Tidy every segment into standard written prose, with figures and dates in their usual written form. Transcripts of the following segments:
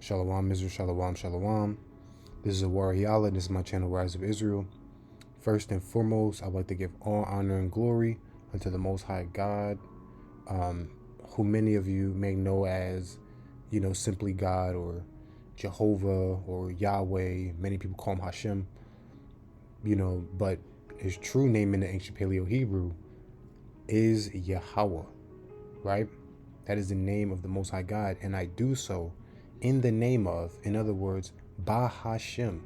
Shalom, Israel, shalom, shalom. This is Awari and this is my channel, Rise of Israel. First and foremost, I'd like to give all honor and glory unto the Most High God, who many of you may know as, simply God or Jehovah or Yahweh. Many people call him Hashem, but his true name in the ancient Paleo Hebrew is Yahweh, right? That is the name of the Most High God, and I do so in the name of, in other words, Ba Hashem,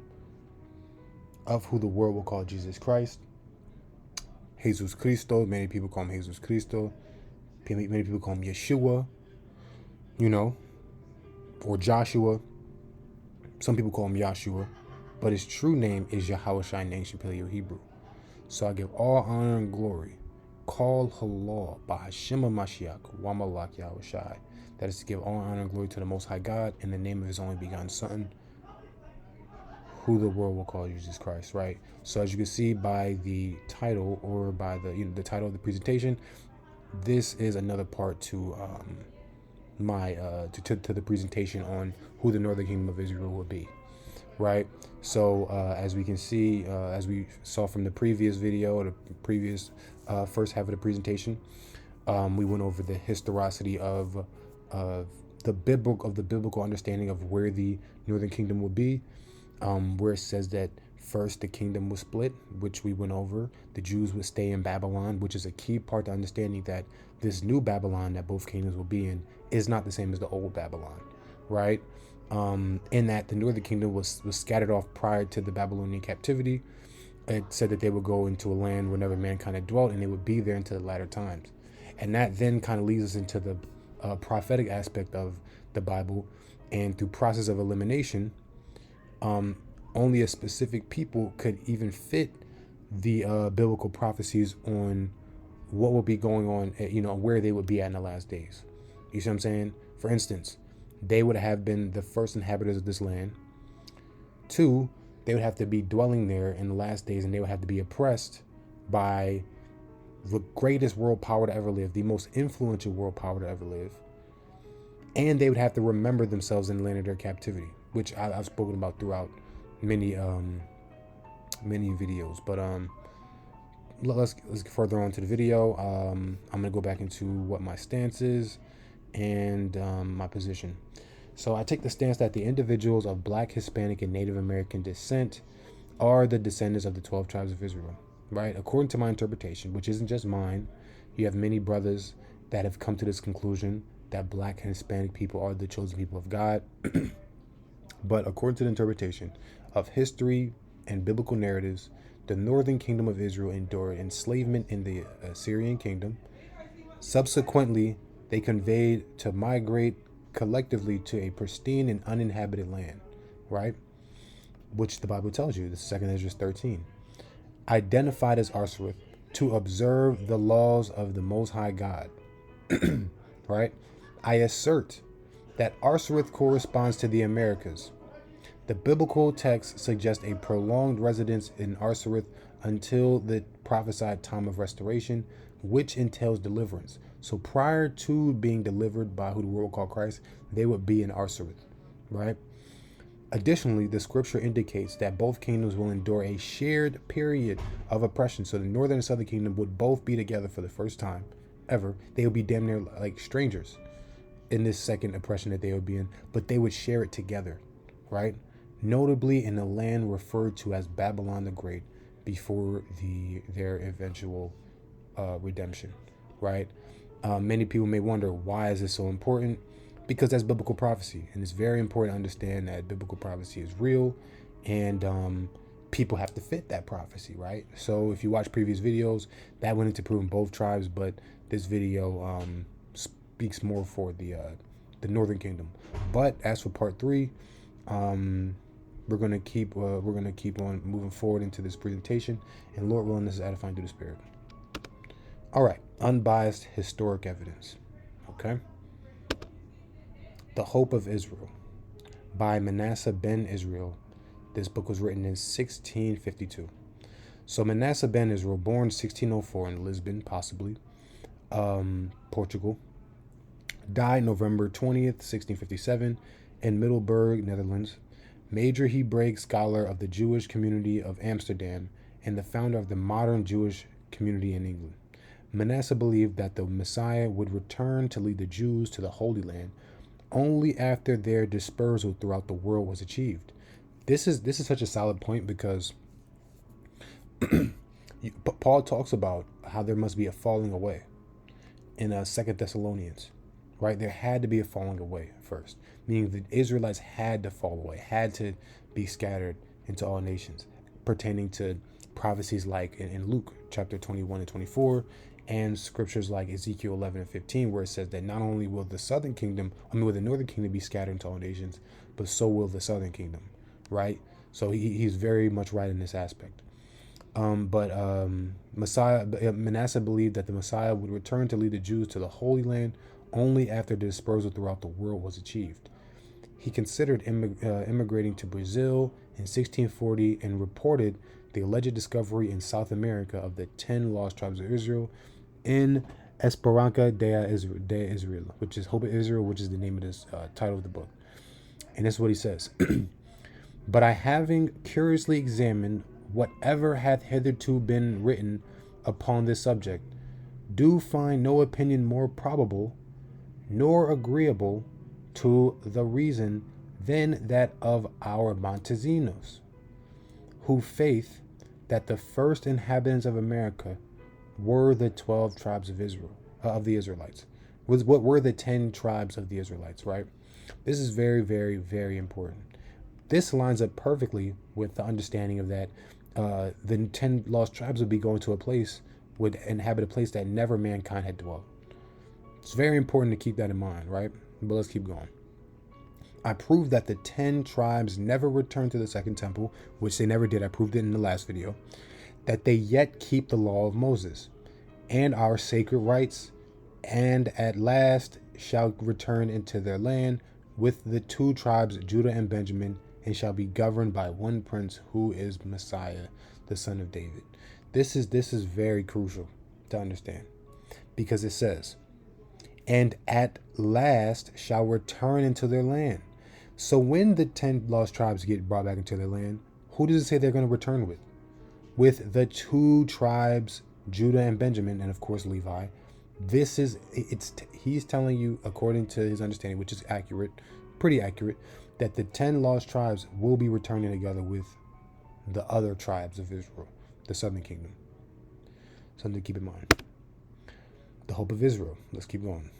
of who the world will call Jesus Christ, Jesus Cristo. Many people call him Jesus Cristo. Many people call him Yeshua, or Joshua. Some people call him Yahshua, but his true name is Yahweh Shai in ancient Paleo Hebrew. So I give all honor and glory, Kol Halal, Bahashim Mashiach, Wamalak Yahweh Shai. That is to give all honor and glory to the Most High God in the name of his only begotten Son, who the world will call Jesus Christ, right? So as you can see by the title, or by the title of the presentation, this is another part to to the presentation on who the Northern Kingdom of Israel will be, right? So as we can see, as we saw from the previous video, the previous first half of the presentation, we went over the historicity of the biblical understanding of where the Northern Kingdom will be, where it says that first the kingdom was split, which we went over. The Jews would stay in Babylon, which is a key part to understanding that this new Babylon that both kingdoms will be in is not the same as the old Babylon, right? In that the Northern Kingdom was scattered off prior to the Babylonian captivity. It said that they would go into a land where never mankind had dwelt, and they would be there until the latter times. And that then kind of leads us into the prophetic aspect of the Bible, and through process of elimination, only a specific people could even fit the biblical prophecies on what will be going on, where they would be at in the last days. You see what I'm saying? For instance, they would have been the first inhabitants of this land. 2, they would have to be dwelling there in the last days, and they would have to be oppressed by the greatest world power to ever live, the most influential world power to ever live. And they would have to remember themselves in the land of their captivity, which I've spoken about throughout many videos. But let's get further on to the video. I'm gonna go back into what my stance is and my position. So I take the stance that the individuals of Black, Hispanic, and Native American descent are the descendants of the 12 tribes of Israel, right? According to my interpretation, which isn't just mine, you have many brothers that have come to this conclusion that Black and Hispanic people are the chosen people of God. But according to the interpretation of history and biblical narratives, the Northern Kingdom of Israel endured enslavement in the Assyrian kingdom. Subsequently, they conveyed to migrate collectively to a pristine and uninhabited land, right? Which the Bible tells you, this is 2 Ezra 13. Identified as Arsareth to observe the laws of the Most High God, right? I assert that Arsareth corresponds to the Americas. The biblical text suggests a prolonged residence in Arsareth until the prophesied time of restoration, which entails deliverance. So prior to being delivered by who the world will call Christ, they would be in Arsareth, right? Additionally, the scripture indicates that both kingdoms will endure a shared period of oppression. So the northern and southern kingdom would both be together for the first time ever. They would be damn near like strangers in this second oppression that they would be in, but they would share it together, right? Notably in the land referred to as Babylon the Great before their eventual redemption, right? Many people may wonder, why is this so important? Because that's biblical prophecy, and it's very important to understand that biblical prophecy is real, and people have to fit that prophecy, right? So if you watch previous videos, that went into proving both tribes, but this video speaks more for the Northern Kingdom. But as for part 3, we're gonna keep on moving forward into this presentation, and Lord willing, this is edifying through the Spirit. All right, unbiased historic evidence. Okay. The Hope of Israel by Manasseh ben Israel. This book was written in 1652. So Manasseh ben Israel, born 1604 in Lisbon, possibly, Portugal, died November 20th, 1657, in Middelburg, Netherlands, major Hebraic scholar of the Jewish community of Amsterdam, and the founder of the modern Jewish community in England. Manasseh believed that the Messiah would return to lead the Jews to the Holy Land only after their dispersal throughout the world was achieved. This is such a solid point because Paul talks about how there must be a falling away in 2 Thessalonians, right? There had to be a falling away first, meaning the Israelites had to fall away, had to be scattered into all nations, pertaining to prophecies like in Luke chapter 21 and 24, and scriptures like Ezekiel 11 and 15, where it says that not only will the will the northern kingdom be scattered into all nations, but so will the southern kingdom, right? So he's very much right in this aspect. Manasseh believed that the Messiah would return to lead the Jews to the Holy Land only after the dispersal throughout the world was achieved. He considered immigrating to Brazil in 1640 and reported the alleged discovery in South America of the 10 lost tribes of Israel in Esperança de Israel, which is Hope of Israel, which is the name of this title of the book. And this is what he says. But I, having curiously examined whatever hath hitherto been written upon this subject, do find no opinion more probable nor agreeable to the reason than that of our Montesinos, who faith that the first inhabitants of America were the 12 tribes of Israel, of the Israelites. What were the 10 tribes of the Israelites, right? This is very, very, very important. This lines up perfectly with the understanding of that the 10 lost tribes would be going to a place, would inhabit a place that never mankind had dwelt. It's very important to keep that in mind, right? But let's keep going. I proved that the 10 tribes never returned to the second temple, which they never did. I proved it in the last video. That they yet keep the law of Moses and our sacred rites, and at last shall return into their land with the 2 tribes, Judah and Benjamin, and shall be governed by one prince, who is Messiah, the son of David. This is very crucial to understand, because it says, and at last shall return into their land. So when the 10 lost tribes get brought back into their land, who does it say they're going to return with? With the 2 tribes, Judah and Benjamin, and of course Levi. He's telling you, according to his understanding, which is accurate, pretty accurate, that the 10 lost tribes will be returning together with the other tribes of Israel, the southern kingdom. Something to keep in mind. The hope of Israel. Let's keep going.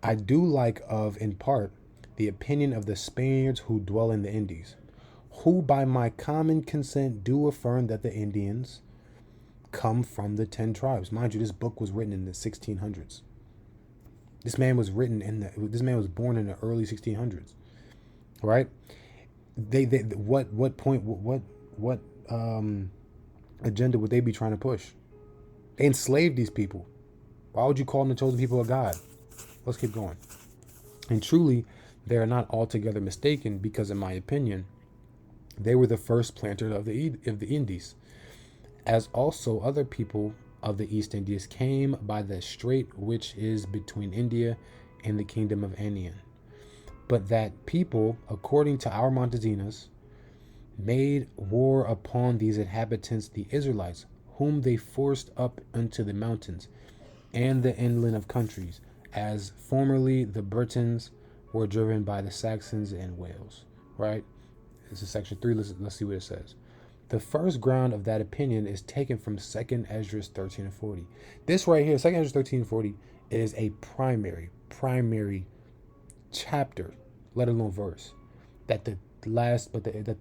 I do like of, in part, the opinion of the Spaniards who dwell in the Indies, who by my common consent do affirm that the Indians come from the 10 tribes. Mind you, this book was written in the 1600s. This man was born in the early 1600s, right? What agenda would they be trying to push? They enslaved these people. Why would you call them the chosen people of God? Let's keep going. And truly, they are not altogether mistaken, because in my opinion, they were the first planter of the Indies, as also other people of the East Indies came by the strait which is between India and the kingdom of Anian. But that people, according to our Montesinos, made war upon these inhabitants, the Israelites, whom they forced up unto the mountains and the inland of countries, as formerly the Britons were driven by the Saxons and Wales. Right? This is section 3. Let's see what it says. The first ground of that opinion is taken from 2 Esdras 13 and 40. This right here, 2 Esdras 13 and 40, is a primary chapter, let alone verse, that the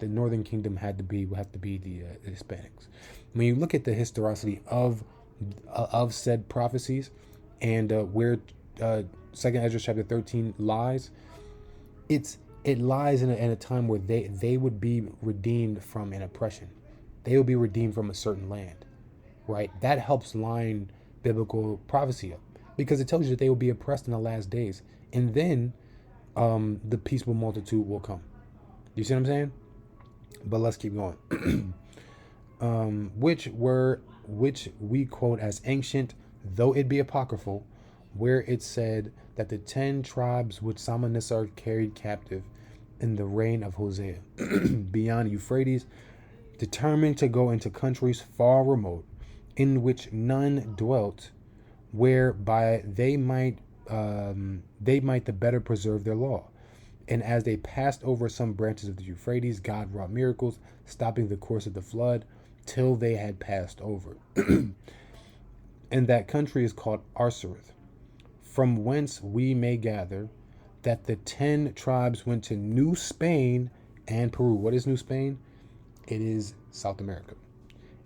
northern kingdom would have to be the Hispanics. When you look at the historicity of said prophecies and where 2 Esdras chapter 13 lies, it lies in a time where they would be redeemed from an oppression. They would be redeemed from a certain land, right? That helps line biblical prophecy up, because it tells you that they will be oppressed in the last days, and then the peaceable multitude will come. You see what I'm saying? But let's keep going. Which we quote as ancient, though it be apocryphal, where it said that the 10 tribes which Salmanessar carried captive in the reign of Hosea beyond Euphrates determined to go into countries far remote, in which none dwelt, whereby they might the better preserve their law. And as they passed over some branches of the Euphrates, God wrought miracles, stopping the course of the flood till they had passed over. And that country is called Arsareth, from whence we may gather that the 10 tribes went to New Spain and Peru. What is New Spain? It is South America.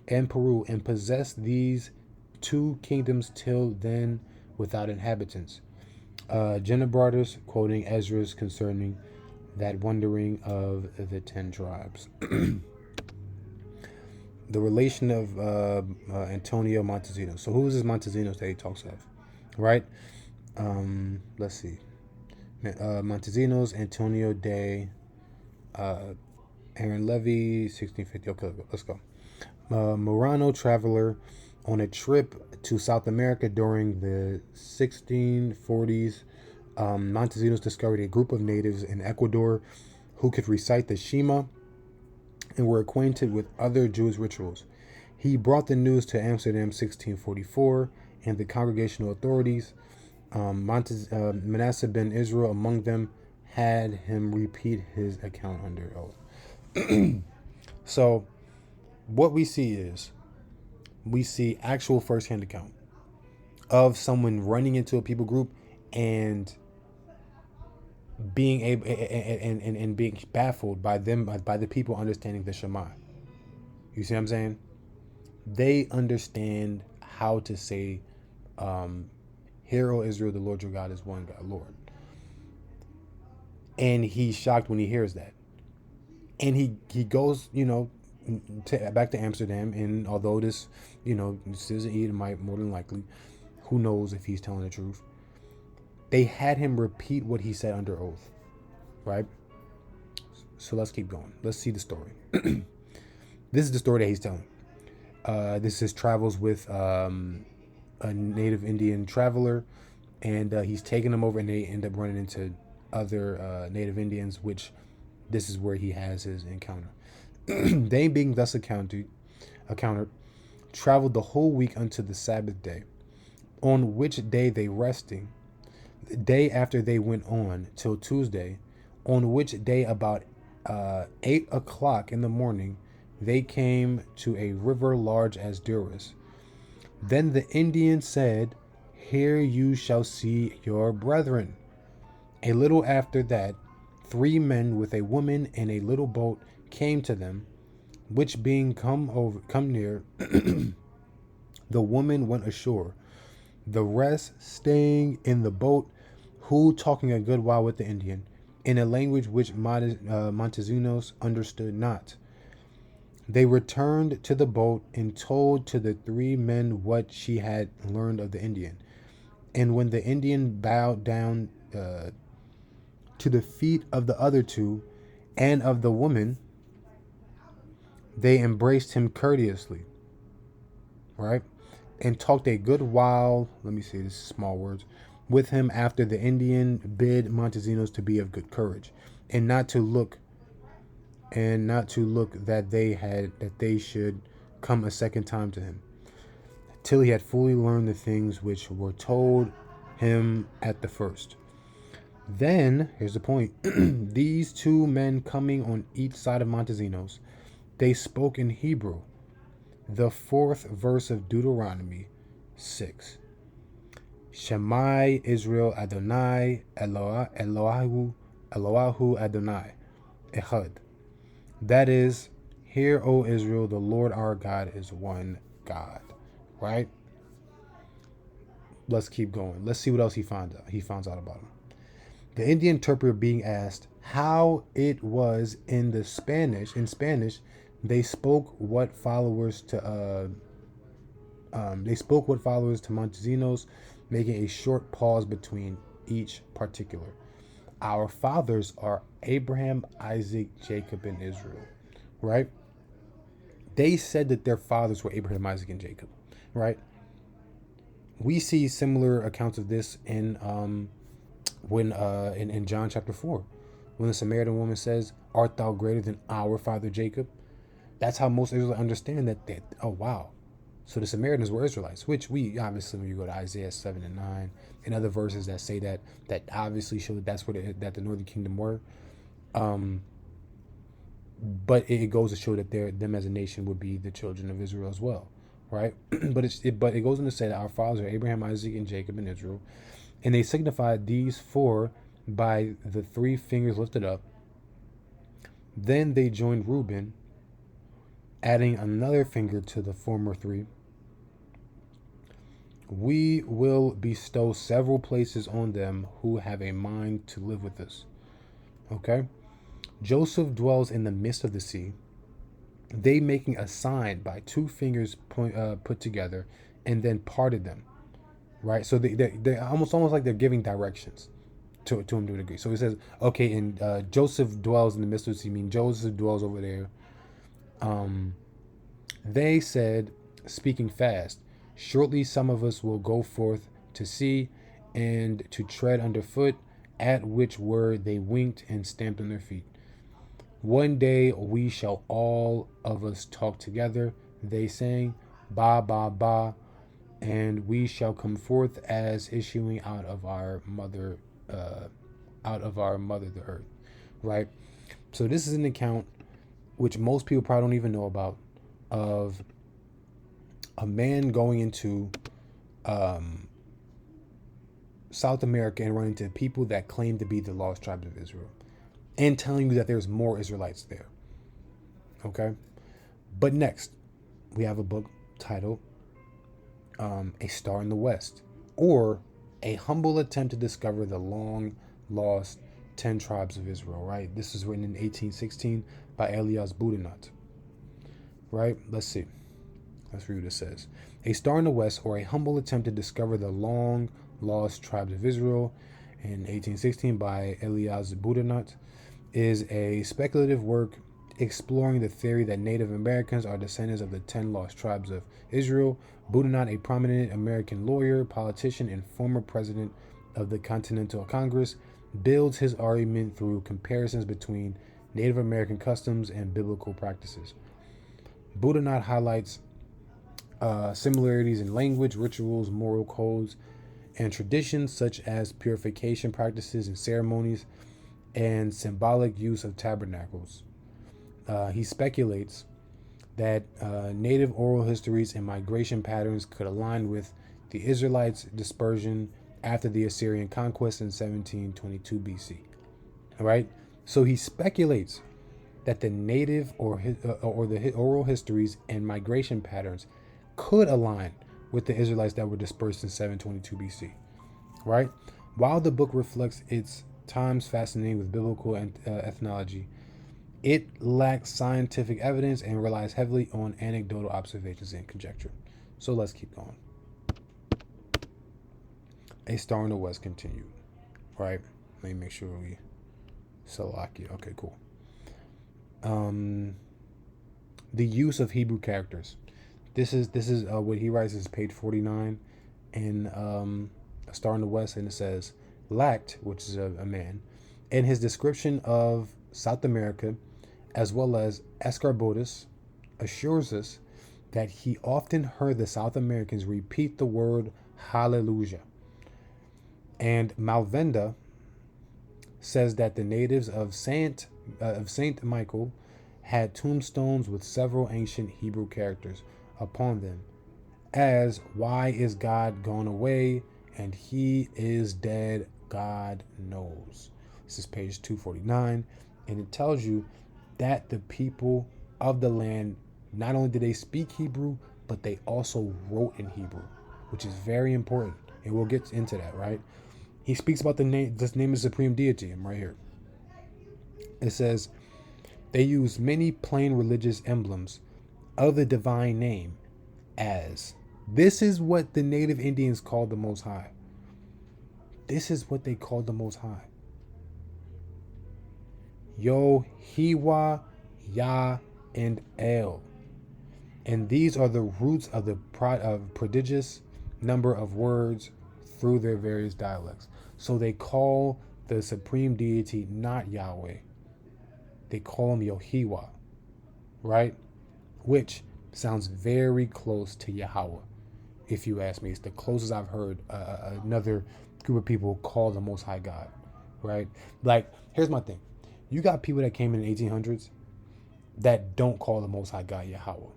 And Peru, and possessed these two kingdoms till then without inhabitants. Genebardus quoting Esdras concerning that wandering of the 10 tribes. The relation of Antonio Montesinos. So who is this Montesinos that he talks of? Right? Let's see. Montesinos, Antonio de Aaron Levy, 1650. Okay, let's go. Murano traveler on a trip to South America during the 1640s. Montesinos discovered a group of natives in Ecuador who could recite the Shema and were acquainted with other Jewish rituals. He brought the news to Amsterdam 1644, and the congregational authorities, Manasseh ben Israel among them, had him repeat his account under oath. So what we see actual first-hand account of someone running into a people group and being able and being baffled by them, by the people understanding the Shema. You see what I'm saying? They understand how to say, "Hear, O Israel, the Lord your God is one God, Lord." And he's shocked when he hears that, and he goes, back to Amsterdam. And although this is an Edomite, more than likely, who knows if he's telling the truth? They had him repeat what he said under oath, right? So let's keep going. Let's see the story. This is the story that he's telling. This is his travels with a native Indian traveler, and he's taking them over, and they end up running into other native Indians, which this is where he has his encounter. They, being thus encountered, traveled the whole week unto the Sabbath day, on which day they resting. The day after they went on till Tuesday, on which day about 8 o'clock in the morning they came to a river large as Duras. Then the Indian said, "Here you shall see your brethren." A little after that, 3 men with a woman in a little boat came to them, which being come near, the woman went ashore, the rest staying in the boat, who talking a good while with the Indian, in a language which Montesinos understood not. They returned to the boat and told to the 3 men what she had learned of the Indian. And when the Indian bowed down to the feet of the other 2 and of the woman, they embraced him courteously, right? And talked a good while, let me see, this is small words, with him. After the Indian bid Montesinos to be of good courage, and not to look that they should come a second time to him, till he had fully learned the things which were told him at the first. Then, here's the point, these 2 men coming on each side of Montesinos, they spoke in Hebrew, the 4th verse of Deuteronomy 6. Shemai Israel Adonai Eloahu Adonai Echad. That is, "Hear, O Israel, the Lord our God is one God." Right? Let's keep going. Let's see what else he finds out about him. The Indian interpreter being asked how it was in Spanish, they spoke what followers to Montesinos, making a short pause between each particular. Our fathers are Abraham, Isaac, Jacob, and Israel, right? They said that their fathers were Abraham, Isaac, and Jacob, right? We see similar accounts of this in in John chapter 4, when the Samaritan woman says, "Art thou greater than our father Jacob?" That's how most Israelites understand that. Oh wow, so the Samaritans were Israelites, which we obviously, when you go to Isaiah 7 and 9 and other verses that say that obviously show that that's what that the northern kingdom were. But it goes to show that them as a nation would be the children of Israel as well, right? But it goes on to say that our fathers are Abraham, Isaac, and Jacob in Israel, and they signified these four by the three fingers lifted up. Then they joined Reuben, adding another finger to the former three. We will bestow several places on them who have a mind to live with us. Okay? Joseph dwells in the midst of the sea, they making a sign by two fingers put together and then parted them, right? So they almost like they're giving directions to him to a degree. So he says, okay, and Joseph dwells in the midst of the sea, meaning Joseph dwells over there. They said, speaking fast, shortly some of us will go forth to see and to tread underfoot, at which word they winked and stamped on their feet. One day we shall all of us talk together, they sang, ba ba ba, and we shall come forth as issuing out of our mother the earth. Right? So this is an account which most people probably don't even know about, of a man going into South America and running into people that claim to be the lost tribes of Israel, and telling you that there's more Israelites there. Okay? But next, we have a book titled A Star in the West, or A Humble Attempt to Discover the Long Lost 10 Tribes of Israel, right? This was written in 1816 by Elias Boudinot, right? Let's see. Let's read what it says. A Star in the West, or A Humble Attempt to Discover the Long Lost Tribes of Israel, in 1816 by Elias Boudinot, is a speculative work exploring the theory that Native Americans are descendants of the 10 lost tribes of Israel. Boudinot, a prominent American lawyer, politician, and former president of the Continental Congress, builds his argument through comparisons between Native American customs and biblical practices. Boudinot highlights similarities in language, rituals, moral codes, and traditions, such as purification practices and ceremonies, and symbolic use of tabernacles. He speculates that native oral histories and migration patterns could align with the Israelites' dispersion after the Assyrian conquest in 1722 BC. All right, so he speculates that the native or the oral histories and migration patterns could align with the Israelites that were dispersed in 722 BC. Right, while the book reflects its times fascinating with biblical ethnology, it lacks scientific evidence and relies heavily on anecdotal observations and conjecture. So let's keep going. A Star in the West continued. Right? Let me make sure we Salakia. Okay, cool. The use of Hebrew characters. This is what he writes is page 49 in A Star in the West, and it says, lacked, which is a man, in his description of South America, as well as Escarbotus, assures us that he often heard the South Americans repeat the word hallelujah. And Malvenda says that the natives of Saint Michael had tombstones with several ancient Hebrew characters upon them, as why is God gone away and he is dead, God knows. This is page 249, and it tells you that the people of the land, not only did they speak Hebrew, but they also wrote in Hebrew, which is very important, and we'll get into that, right? He speaks about this name of supreme deity. I'm right here. It says, they use many plain religious emblems of the divine name as, this is what the native Indians called the Most High. This is what they called the Most High. Yo, Hiwa, Yah, and El. And these are the roots of the prodigious number of words through their various dialects. So they call the supreme deity not Yahweh. They call him Yohiwa, right? Which sounds very close to Yahweh, if you ask me. It's the closest I've heard another group of people call the Most High God, right? Like, here's my thing. You got people that came in the 1800s that don't call the Most High God Yahweh.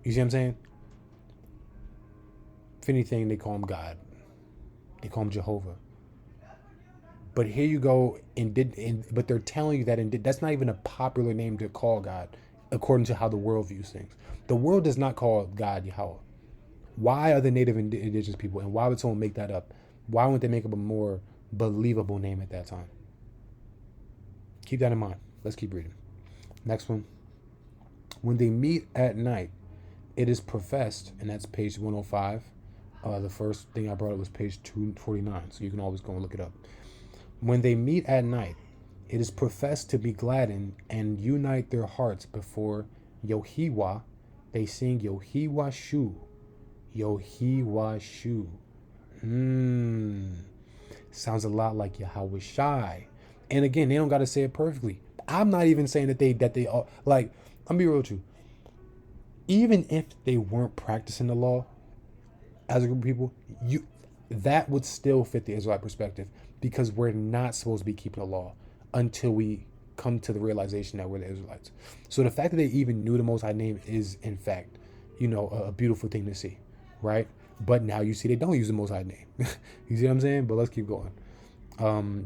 You see what I'm saying? If anything, they call him God. They call him Jehovah. But here you go, but they're telling you that that's not even a popular name to call God, according to how the world views things. The world does not call God Yahweh. Why are the native indigenous people, and why would someone make that up? Why wouldn't they make up a more believable name at that time? Keep that in mind. Let's keep reading. Next one. When they meet at night, it is professed, and that's page 105. The first thing I brought up was page 249, so you can always go and look it up. When they meet at night, it is professed to be gladdened and unite their hearts before Yohiwa. They sing Yohiwa Shu. Yohiwa Shu. Sounds a lot like Yahweh Shai. And again, they don't got to say it perfectly. I'm not even saying that they all, like, I'm be real with you. Even if they weren't practicing the law as a group of people, that would still fit the Israelite perspective, because we're not supposed to be keeping the law until we come to the realization that we're the Israelites. So the fact that they even knew the Most High name is, in fact, a beautiful thing to see, right? But now you see they don't use the Most High name. You see what I'm saying? But let's keep going.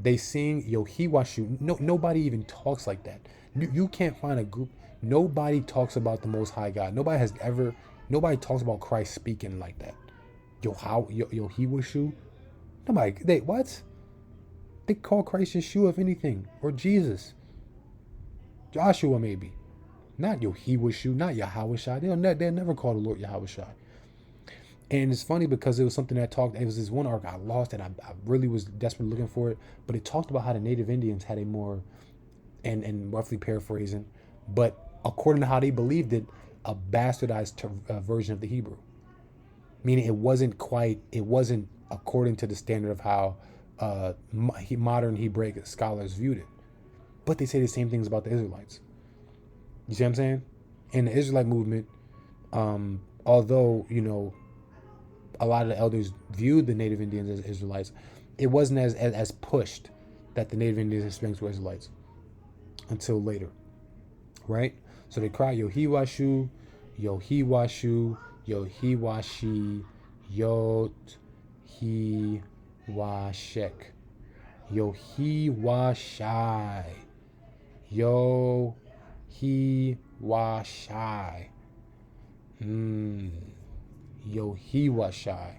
They sing Yohiwashu. Nobody even talks like that. You can't find a group. Nobody talks about the Most High God. Nobody talks about Christ speaking like that. Yohiwashu. Nobody. What? They call Christ Yeshua, if anything, or Jesus. Joshua, maybe. Not Yohiwashu, not Yahweh. They'll never call the Lord Yahweh. And it's funny because it was something that it was this one arc I lost, and I really was desperately looking for it. But it talked about how the native Indians had a more, and roughly paraphrasing, but according to how they believed it, a bastardized version of the Hebrew. Meaning it wasn't according to the standard of how modern Hebraic scholars viewed it. But they say the same things about the Israelites. You see what I'm saying? In the Israelite movement, although, a lot of the elders viewed the native Indians as Israelites, it wasn't as pushed that the native Indians and Hispanics were Israelites until later, right? So they cry Yohiwashu, Yohiwashu, Yohiwashi, Yohiwashek, Yohiwashai, Yohiwashai. Yohiwashai.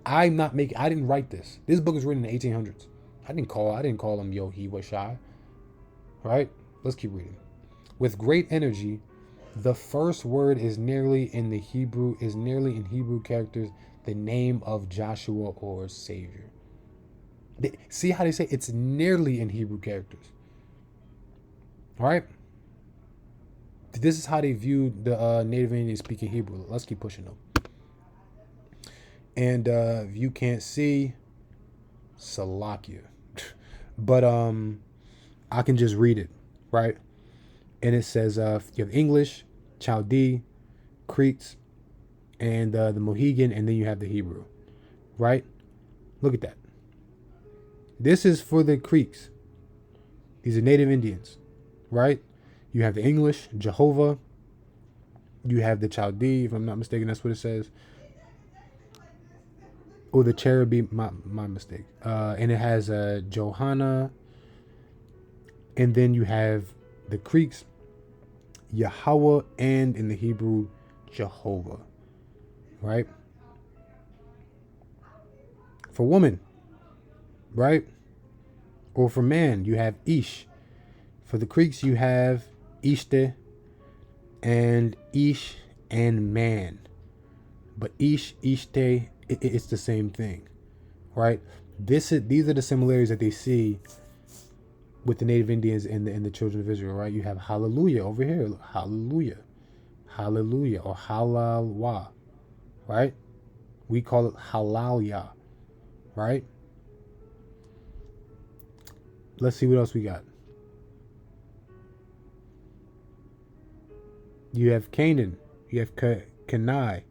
I didn't write this. This book was written in the 1800s. I didn't call him Yohiwashai. Right? Let's keep reading. With great energy, the first word is nearly in Hebrew characters the name of Joshua or Savior. See how they say it's nearly in Hebrew characters. All right? This is how they viewed the native Indians speaking Hebrew. Let's keep pushing them. And if you can't see, Salakia. But I can just read it, right? And it says you have English, Chaldee, Creeks, and the Mohegan, and then you have the Hebrew, right? Look at that. This is for the Creeks. These are native Indians, right? You have the English, Jehovah. You have the Chaldee, if I'm not mistaken, that's what it says. Or the Cherubim, my mistake. And it has Johanna. And then you have the Creeks, Yahweh, and in the Hebrew, Jehovah. Right? For woman, right? Or for man, you have Ish. For the Creeks, you have Ishte and Ish and man. But Ish, Ishte, it's the same thing, right? These are the similarities that they see with the native Indians and the children of Israel, right? You have hallelujah over here. Look, hallelujah. Hallelujah or halalwa, right? We call it halalya, right? Let's see what else we got. You have Canaan. You have Kenai.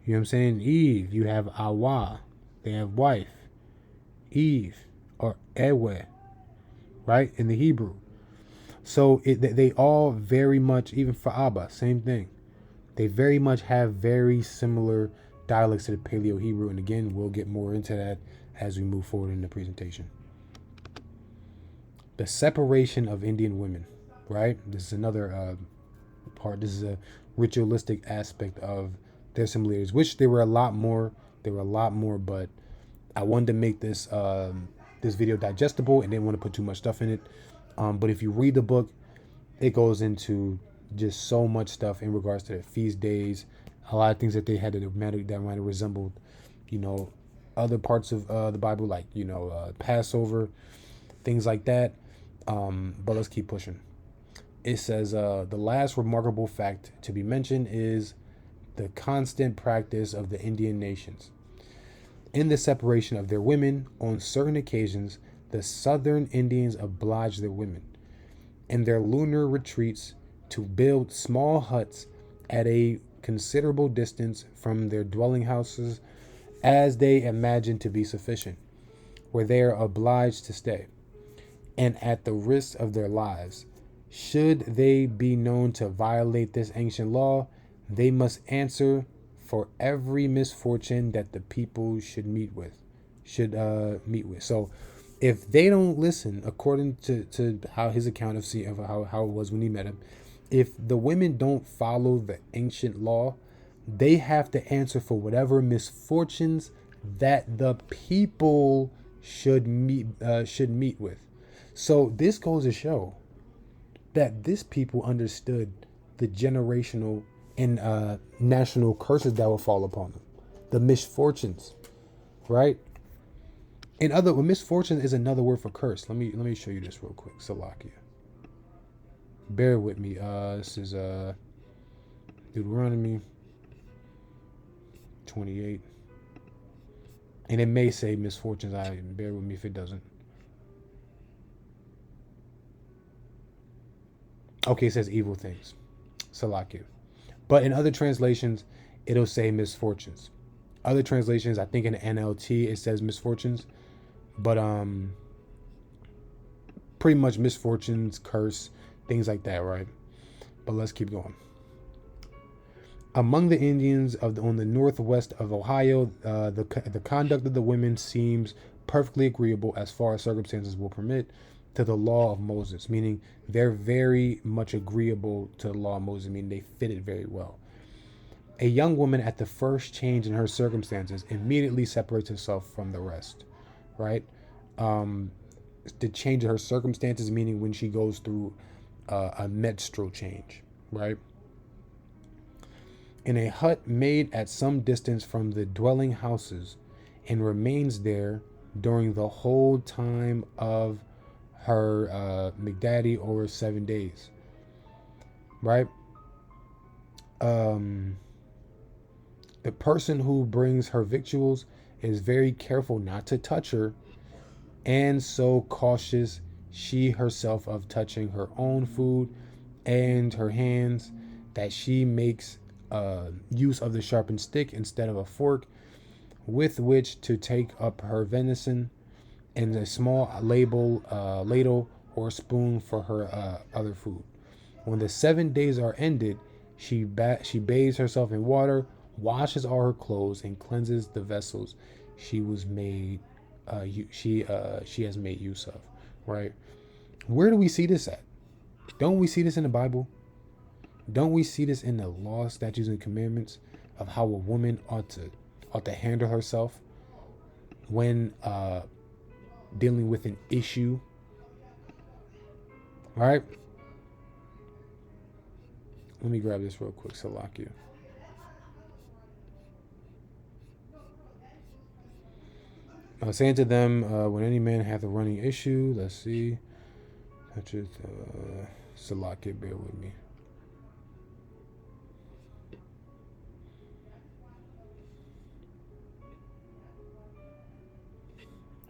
You know what I'm saying? Eve. You have Awa. They have wife. Eve or Ewe, right? In the Hebrew. So they all very much, even for Abba, same thing. They very much have very similar dialects to the Paleo Hebrew. And again, we'll get more into that as we move forward in the presentation. The separation of Indian women, right? This is another part. This is a ritualistic aspect of their similarities, which there were a lot more. But I wanted to make this this video digestible and didn't want to put too much stuff in it. But if you read the book, it goes into just so much stuff in regards to their feast days, a lot of things that they had that might have resembled, other parts of the Bible, like Passover, things like that. But let's keep pushing. It says the last remarkable fact to be mentioned is the constant practice of the Indian nations in the separation of their women. On certain occasions, the southern Indians oblige their women in their lunar retreats to build small huts at a considerable distance from their dwelling houses, as they imagine to be sufficient, where they are obliged to stay, and at the risk of their lives. Should they be known to violate this ancient law, they must answer for every misfortune that the people should meet with. So if they don't listen, according to how his account of how it was when he met him, if the women don't follow the ancient law, they have to answer for whatever misfortunes that the people should meet with. So this goes to show that this people understood the generational and national curses that will fall upon them, the misfortunes, right? Misfortune is another word for curse. Let me show you this real quick. Salakia. Bear with me. This is Deuteronomy 28, and it may say misfortunes. Bear with me if it doesn't. Okay, it says evil things. Salakia. But in other translations, it'll say misfortunes. Other translations, I think in the NLT, it says misfortunes. But pretty much misfortunes, curse, things like that, right? But let's keep going. Among the Indians on the northwest of Ohio, the conduct of the women seems perfectly agreeable, as far as circumstances will permit, to the law of Moses, meaning they're very much agreeable to the law of Moses, meaning they fit it very well. A young woman at the first change in her circumstances immediately separates herself from the rest, right? The change in her circumstances, meaning when she goes through a menstrual change, right? In a hut made at some distance from the dwelling houses, and remains there during the whole time of her Mikdadi, or 7 days, right? The person who brings her victuals is very careful not to touch her, and so cautious she herself of touching her own food and her hands, that she makes use of the sharpened stick instead of a fork, with which to take up her venison, and a small ladle or spoon for her other food. When the 7 days are ended, she bathes herself in water, washes all her clothes, and cleanses the vessels she has made use of. Right? Where do we see this at? Don't we see this in the Bible? Don't we see this in the law, statutes, and commandments of how a woman ought to handle herself when dealing with an issue? All right. Let me grab this real quick, Salakia. Saying to them, when any man hath a running issue, let's see, toucheth Salakia, bear with me.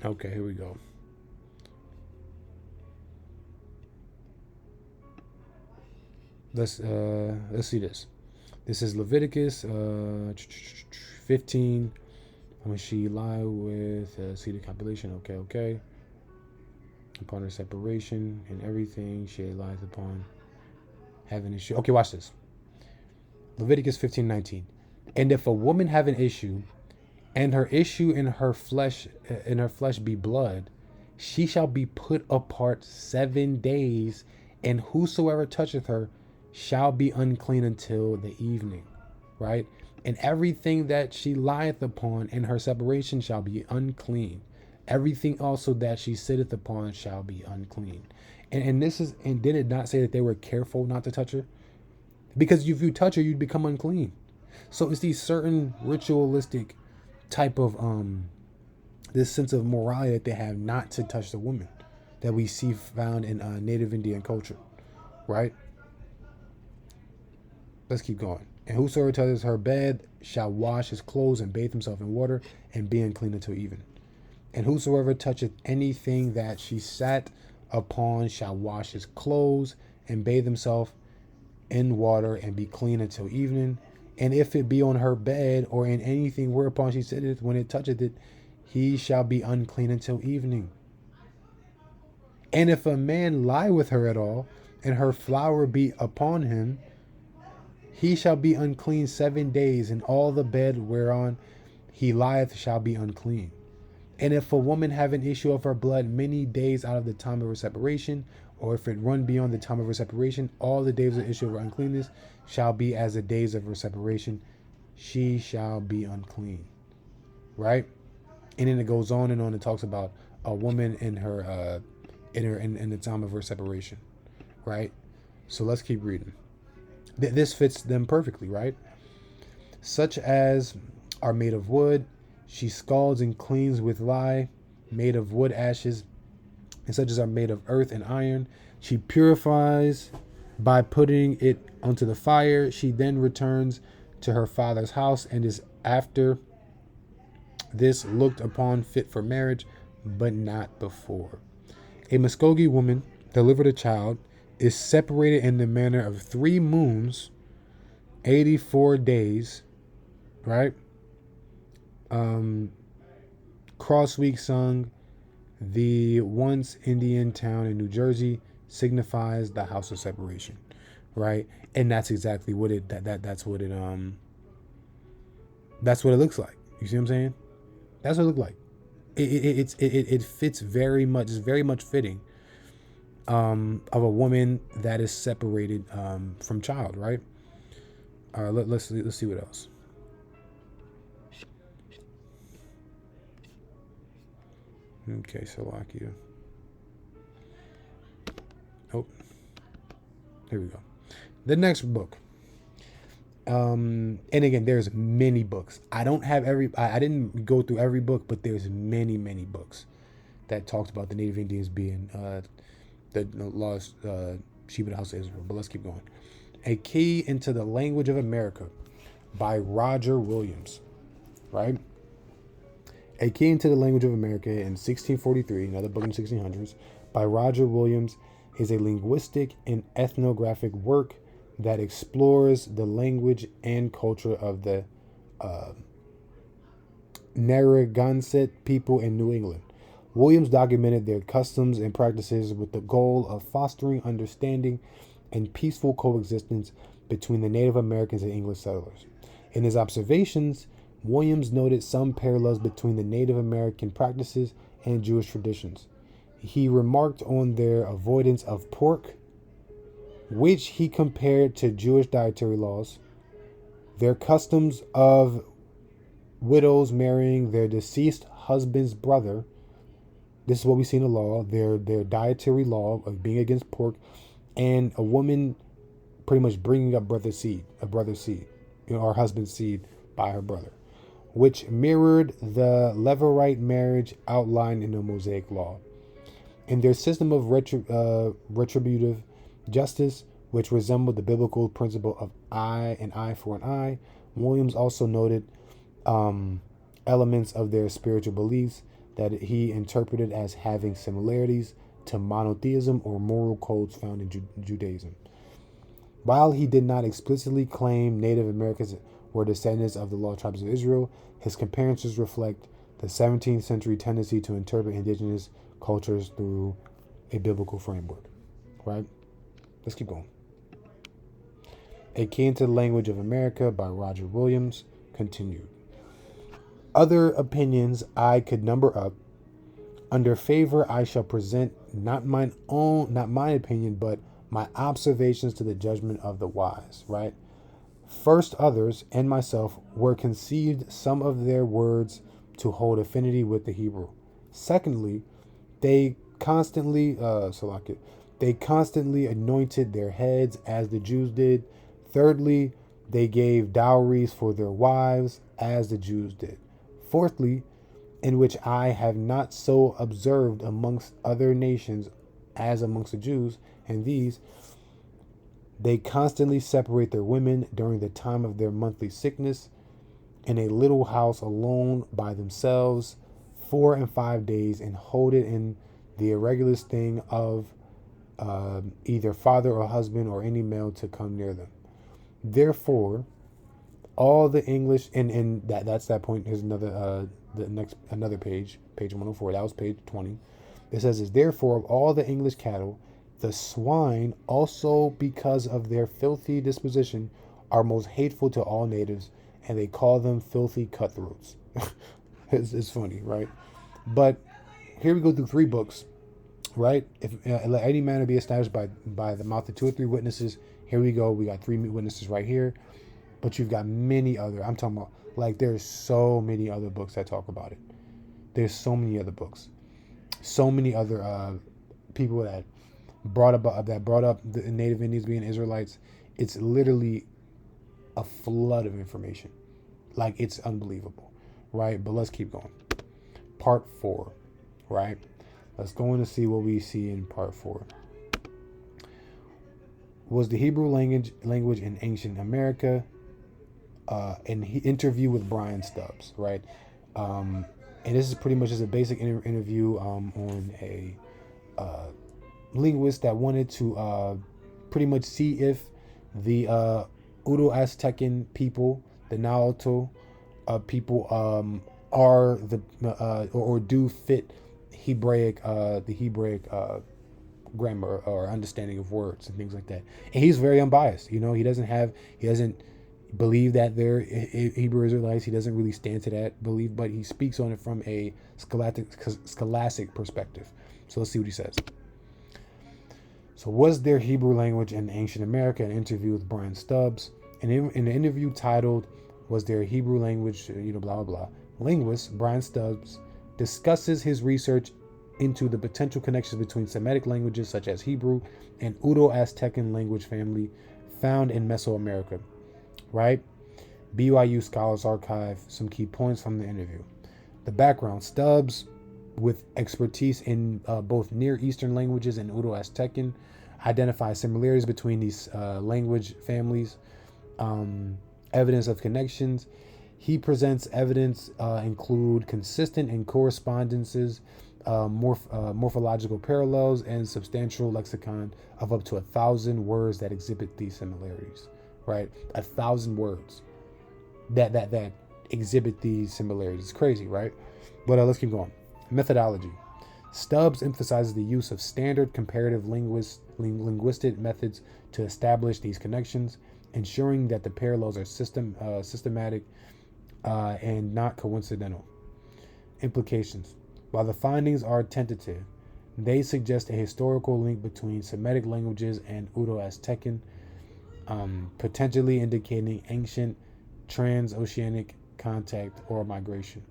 Okay, here we go. Let's see this. This is Leviticus 15. When she lie with see the compilation. Okay. Upon her separation and everything she lies upon having an issue. Okay, watch this. Leviticus 15:19. And if a woman have an issue, and her issue in her flesh be blood, she shall be put apart 7 days, and whosoever toucheth her shall be unclean until the evening. Right? And everything that she lieth upon in her separation shall be unclean. Everything also that she sitteth upon shall be unclean. And this is, and did it not say that they were careful not to touch her? Because if you touch her, you'd become unclean. So it's these certain ritualistic type of this sense of morality that they have not to touch the woman that we see found in native Indian culture, right? Let's keep going. And whosoever touches her bed shall wash his clothes and bathe himself in water and be unclean until even. And whosoever toucheth anything that she sat upon shall wash his clothes and bathe himself in water and be clean until evening. And if it be on her bed or in anything whereupon she sitteth, when it toucheth it, he shall be unclean until evening. And if a man lie with her at all, and her flower be upon him, he shall be unclean 7 days, and all the bed whereon he lieth shall be unclean. And if a woman have an issue of her blood many days out of the time of her separation, or if it run beyond the time of her separation, all the days of the issue of her uncleanness shall be as the days of her separation. She shall be unclean. Right? And then it goes on and on. It talks about a woman in her in the time of her separation. Right? So let's keep reading. This fits them perfectly, right? Such as are made of wood, she scalds and cleans with lye, made of wood ashes, and such as are made of earth and iron. She purifies by putting it onto the fire. She then returns to her father's house and is after this looked upon fit for marriage, but not before. A Muskogee woman delivered a child, is separated in the manner of 3 moons, 84 days, right? Cross Week sung, the once Indian town in New Jersey signifies the house of separation, right? And that's exactly what it that's what it looks like. You see what I'm saying? That's what it looked like. It fits very much. It's very much fitting of a woman that is separated from child, right? Let's see what else. Okay, Slovakia. Oh, here we go. The next book. And again, there's many books. I didn't go through every book, but there's many books that talked about the Native Indians being the lost sheep of the house of Israel. But let's keep going. A Key into the Language of America by Roger Williams, right? A Key into the Language of America in 1643, another book in the 1600s, by Roger Williams, is a linguistic and ethnographic work that explores the language and culture of the Narragansett people in New England. Williams documented their customs and practices with the goal of fostering understanding and peaceful coexistence between the Native Americans and English settlers. In his observations, Williams noted some parallels between the Native American practices and Jewish traditions. He remarked on their avoidance of pork, which he compared to Jewish dietary laws, their customs of widows marrying their deceased husband's brother. This is what we see in the law, their dietary law of being against pork, and a woman pretty much bringing up a brother's seed, or husband's seed by her brother, which mirrored the Levirate marriage outlined in the Mosaic Law. In their system of retributive justice, which resembled the biblical principle of an eye for an eye, Williams also noted elements of their spiritual beliefs, that he interpreted as having similarities to monotheism or moral codes found in Judaism. While he did not explicitly claim Native Americans were descendants of the lost tribes of Israel, his comparisons reflect the 17th century tendency to interpret indigenous cultures through a biblical framework. Right? Let's keep going. A Key into the Language of America by Roger Williams, continued. Other opinions I could number up. Under favor, I shall present not my opinion, but my observations to the judgment of the wise, right? First, others and myself were conceived some of their words to hold affinity with the Hebrew. Secondly, they constantly anointed their heads as the Jews did. Thirdly, they gave dowries for their wives as the Jews did. Fourthly, in which I have not so observed amongst other nations as amongst the Jews, and these, they constantly separate their women during the time of their monthly sickness in a little house alone by themselves 4 and 5 days, and hold it in the irregular thing of either father or husband or any male to come near them. Therefore, all the English, and that's that point. Here's another page 104. That was page 20. It says is therefore of all the English cattle, the swine also, because of their filthy disposition, are most hateful to all natives, and they call them filthy cutthroats. It's funny, right? But here we go through 3 books, right? If let any matter be established by the mouth of 2 or 3 witnesses. Here we go. We got 3 witnesses right here. But you've got many other. I'm talking about, like, there's so many other books that talk about it. There's so many other books, so many other people that brought up the Native Indians being Israelites. It's literally a flood of information. Like, it's unbelievable, right? But let's keep going. Part 4, right? Let's go in to see what we see in part 4. Was the Hebrew language in ancient America? An interview with Brian Stubbs, right? And this is pretty much just a basic interview on a linguist that wanted to pretty much see if the Uto-Aztecan people, the Nahuatl people, are the or do fit Hebraic, the Hebraic grammar or understanding of words and things like that. And he's very unbiased. You know, he doesn't believe that they're Hebrew Israelites. He doesn't really stand to that belief, but he speaks on it from a scholastic perspective. So let's see what he says. So, was there Hebrew language in ancient America? An interview with Brian Stubbs. And in the interview titled, "Was there Hebrew language?" Blah, blah, blah. Linguist Brian Stubbs discusses his research into the potential connections between Semitic languages such as Hebrew and Uto-Aztecan language family found in Mesoamerica. Right? BYU Scholars Archive, some key points from the interview. The background: Stubbs, with expertise in both Near Eastern languages and Uto-Aztecan, identifies similarities between these language families, evidence of connections. He presents evidence include consistent and correspondences, morphological parallels, and substantial lexicon of up to 1,000 words that exhibit these similarities. Right, 1,000 words that exhibit these similarities. It's crazy, right? But let's keep going. Methodology. Stubbs emphasizes the use of standard comparative linguistic methods to establish these connections, ensuring that the parallels are systematic and not coincidental. Implications. While the findings are tentative, they suggest a historical link between Semitic languages and Uto-Aztecan, potentially indicating ancient transoceanic contact or migration.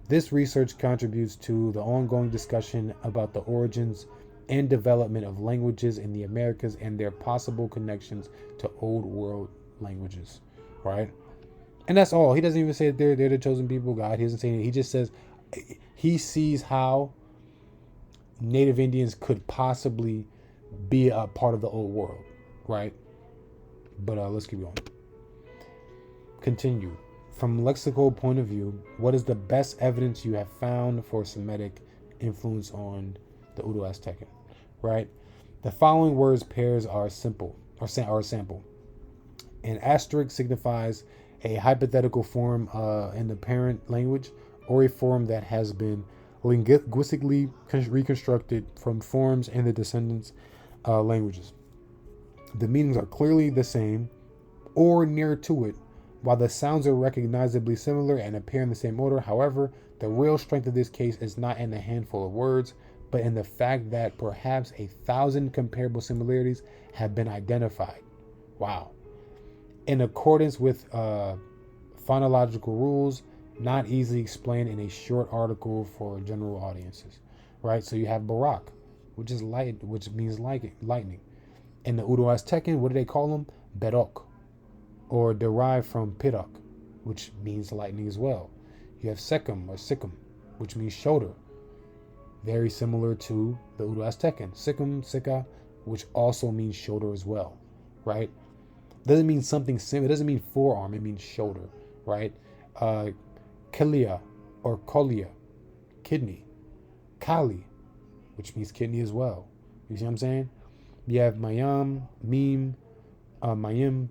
This research contributes to the ongoing discussion about the origins and development of languages in the Americas and their possible connections to Old World languages, right? And that's all. He doesn't even say that they're the chosen people of God. He doesn't say anything. He just says he sees how Native Indians could possibly be a part of the Old World, right? But let's keep going. Continue. From a lexical point of view, what is the best evidence you have found for Semitic influence on the Uto-Aztecan? Right? The following words pairs are simple or a sample. An asterisk signifies a hypothetical form in the parent language or a form that has been linguistically reconstructed from forms in the descendants' languages. The meanings are clearly the same or near to it, while the sounds are recognizably similar and appear in the same order. However, the real strength of this case is not in the handful of words, but in the fact that perhaps 1,000 comparable similarities have been identified. Wow. In accordance with phonological rules, not easily explained in a short article for general audiences. Right? So you have Barak, which is light, which means lightning. In the Uto-Aztecan, what do they call them? Berok, or derived from Pirak, which means lightning as well. You have Sekum or Sikkim, which means shoulder, very similar to the Uto-Aztecan. Sikkim, Sika, which also means shoulder as well, right? Doesn't mean something similar. It doesn't mean forearm. It means shoulder, right? Kalia or Kolia, kidney. Kali, which means kidney as well. You see what I'm saying? You have Mayam, Meme, Mayim,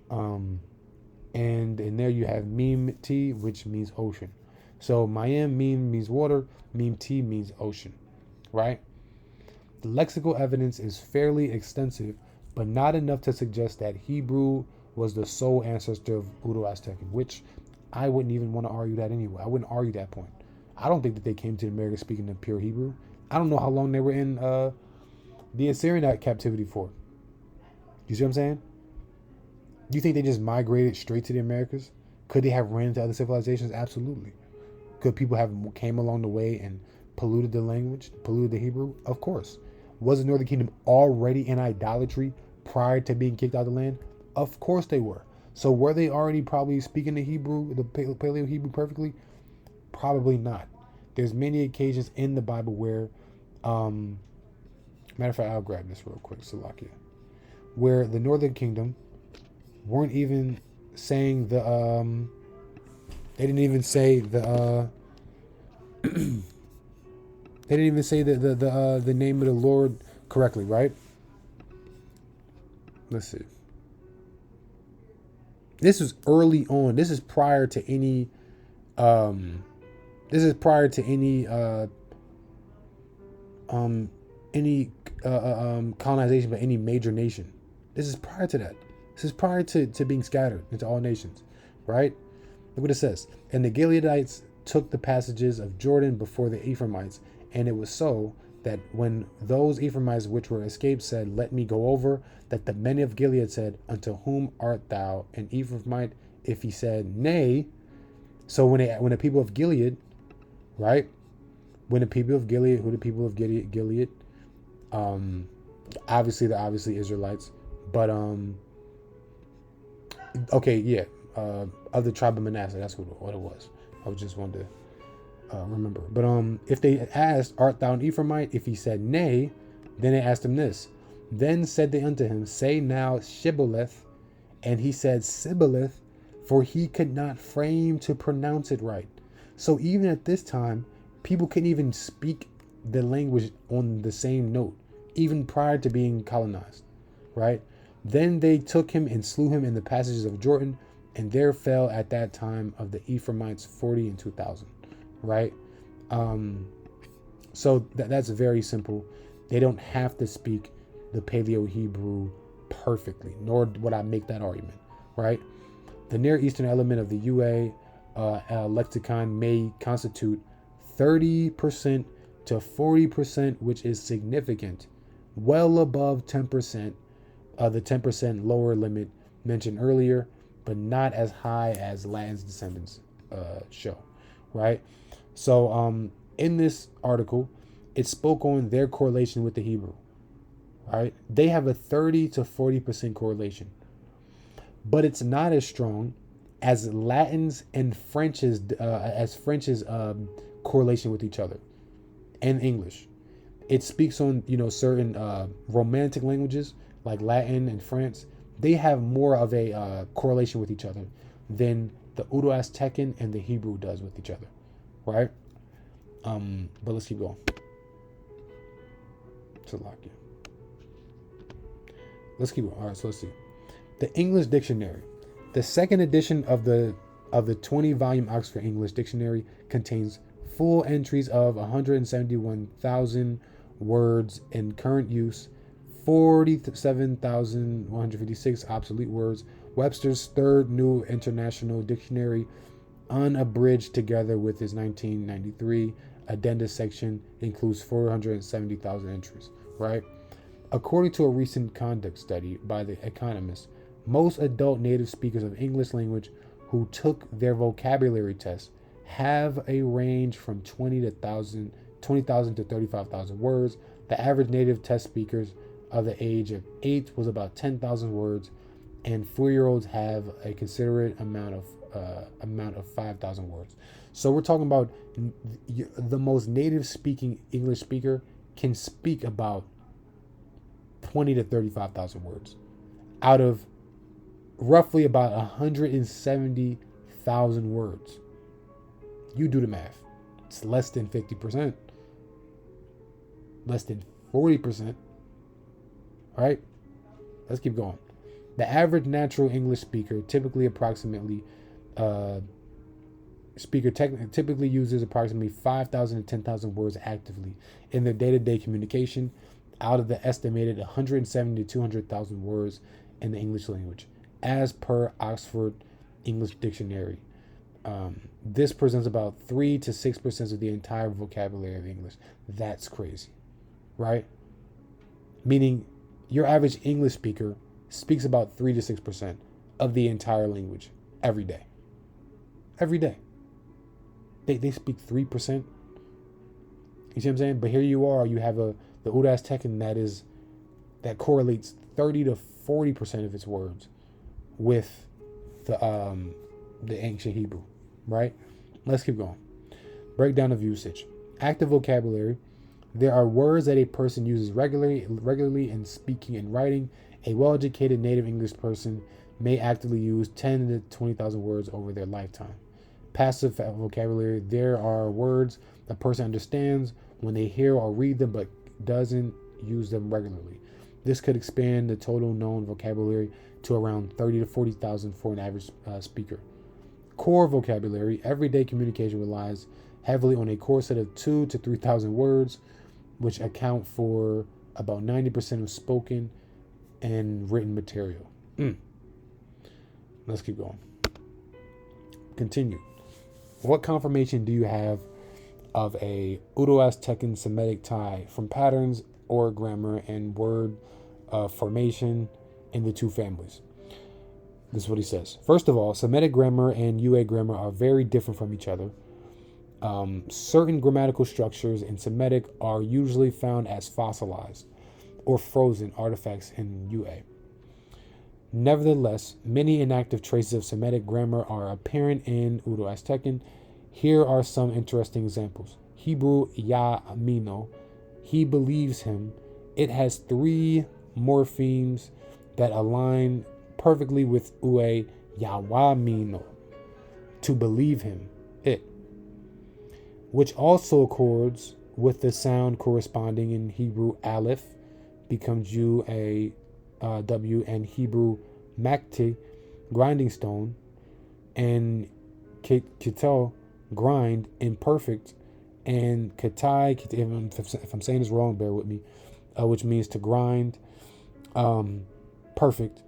and in there you have Meme T, which means ocean. So Mayim, Meme means water, Meme T means ocean, right? The lexical evidence is fairly extensive, but not enough to suggest that Hebrew was the sole ancestor of Uto-Aztecan, which I wouldn't even want to argue that anyway. I wouldn't argue that point. I don't think that they came to America speaking in pure Hebrew. I don't know how long they were in the Assyrian captivity for. You see what I'm saying? Do you think they just migrated straight to the Americas? Could they have ran into other civilizations? Absolutely. Could people have came along the way and polluted the language, polluted the Hebrew? Of course. Was the Northern Kingdom already in idolatry prior to being kicked out of the land? Of course they were. So were they already probably speaking the Hebrew, the Paleo Hebrew perfectly? Probably not. There's many occasions in the Bible where, matter of fact, I'll grab this real quick, Salakia, where the Northern Kingdom weren't even saying the, they didn't even say the, they didn't even say the name of the Lord correctly, right? Let's see. This was early on. This is prior to any colonization by any major nation. This is prior to that. This is prior to being scattered into all nations, right? Look what it says. And the Gileadites took the passages of Jordan before the Ephraimites, and it was so that when those Ephraimites which were escaped said, "Let me go over," that the men of Gilead said, "Unto whom art thou an Ephraimite?" If he said, "Nay," so when the people of Gilead, right? When the people of Gilead, who the people of Gilead? Obviously they're obviously Israelites, but okay, yeah, of the tribe of Manasseh. That's what it was. I just wanted to remember. But if they asked, "Art thou an Ephraimite?" If he said, "Nay," then they asked him this. Then said they unto him, "Say now Shibboleth," and he said Sibboleth, for he could not frame to pronounce it right. So even at this time, people couldn't even speak the language on the same note, even prior to being colonized, right? Then they took him and slew him in the passages of Jordan, and there fell at that time of the Ephraimites 40 and 2,000, right? So that's very simple. They don't have to speak the Paleo Hebrew perfectly, nor would I make that argument, right? The Near Eastern element of the UA lexicon may constitute 30% to 40%, which is significant, well above 10%, the 10% lower limit mentioned earlier, but not as high as Latin's descendants show, right? So in this article, it spoke on their correlation with the Hebrew, right? They have a 30 to 40% correlation, but it's not as strong as Latin's and French's correlation with each other, and English. It speaks on certain Romantic languages like Latin and France. They have more of a correlation with each other than the Uto-Aztecan and the Hebrew does with each other, right? But let's keep going. Salakia. Let's keep going. All right, so let's see. The English Dictionary. The second edition of the 20-volume Oxford English Dictionary contains full entries of 171,000 words in current use, 47,156 obsolete words. Webster's third New International Dictionary, unabridged, together with his 1993 addenda section, includes 470,000 entries, right? According to a recent conduct study by The Economist, most adult native speakers of English language who took their vocabulary test have a range from 20,000 to 35,000 words. The average native test speakers of the age of 8 was about 10,000 words, and 4-year-olds have a considerate amount of 5,000 words. So we're talking about the most native speaking English speaker can speak about 20 to 35,000 words out of roughly about 170,000 words. You do the math. It's less than 50%, less than 40%. All right, let's keep going. The average natural English speaker typically uses approximately 5,000 to 10,000 words actively in their day-to-day communication, out of the estimated 170 to 200,000 words in the English language, as per Oxford English Dictionary. This presents about 3 to 6% of the entire vocabulary of English. That's crazy, right? Meaning your average English speaker speaks about 3 to 6% of the entire language every day. Every day. They speak 3%. You see what I'm saying? But here you are, you have the Uto-Aztecan that correlates 30 to 40% of its words with the ancient Hebrew, right? Let's keep going. Breakdown of usage. Active vocabulary. There are words that a person uses regularly in speaking and writing. A well-educated native English person may actively use 10 to 20,000 words over their lifetime. Passive vocabulary. There are words a person understands when they hear or read them, but doesn't use them regularly. This could expand the total known vocabulary to around 30 to 40,000 for an average speaker. Core vocabulary. Everyday communication relies heavily on a core set of 2,000 to 3,000 words, which account for about 90% of spoken and written material. Let's keep going. Continue. What confirmation do you have of a Uto-Aztecan Semitic tie from patterns or grammar and word formation in the two families? This is what he says. First of all, Semitic grammar and UA grammar are very different from each other. Certain grammatical structures in Semitic are usually found as fossilized or frozen artifacts in UA. Nevertheless, many inactive traces of Semitic grammar are apparent in Uto-Aztecan. Here are some interesting examples. Hebrew Yamino, he believes him. It has 3 morphemes that align perfectly with Ue Yawamino, to believe him, it, which also accords with the sound corresponding in Hebrew Aleph, becomes U-A W, and Hebrew Makti, grinding stone, and Kitel, grind, imperfect, and Katai, if I'm saying this wrong, bear with me, which means to grind, perfect,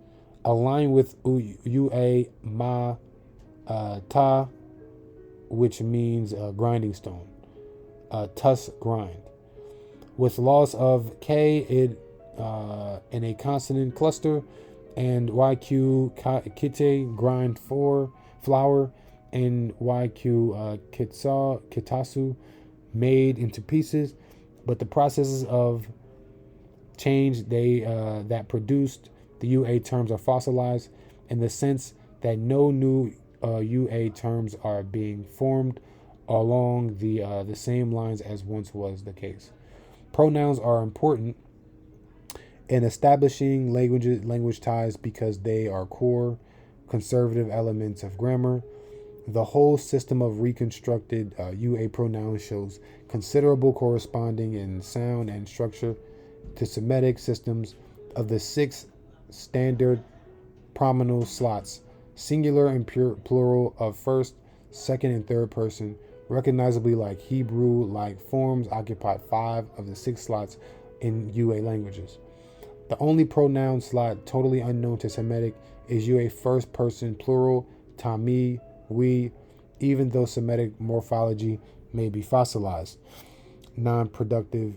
align with Ua Ma Ta, which means grinding stone, thus grind. With loss of K in a consonant cluster, and YQ Kite, grind for flour, and YQ Kitasu, made into pieces. But the processes of change that produced the UA terms are fossilized in the sense that no new UA terms are being formed along the same lines as once was the case. Pronouns are important in establishing language ties because they are core conservative elements of grammar. The whole system of reconstructed UA pronouns shows considerable corresponding in sound and structure to Semitic systems of the six standard pronominal slots, singular and plural of first, second, and third person, recognizably like Hebrew-like forms, occupy 5 of the 6 slots in UA languages. The only pronoun slot totally unknown to Semitic is UA first person plural, tami, we, even though Semitic morphology may be fossilized, non-productive.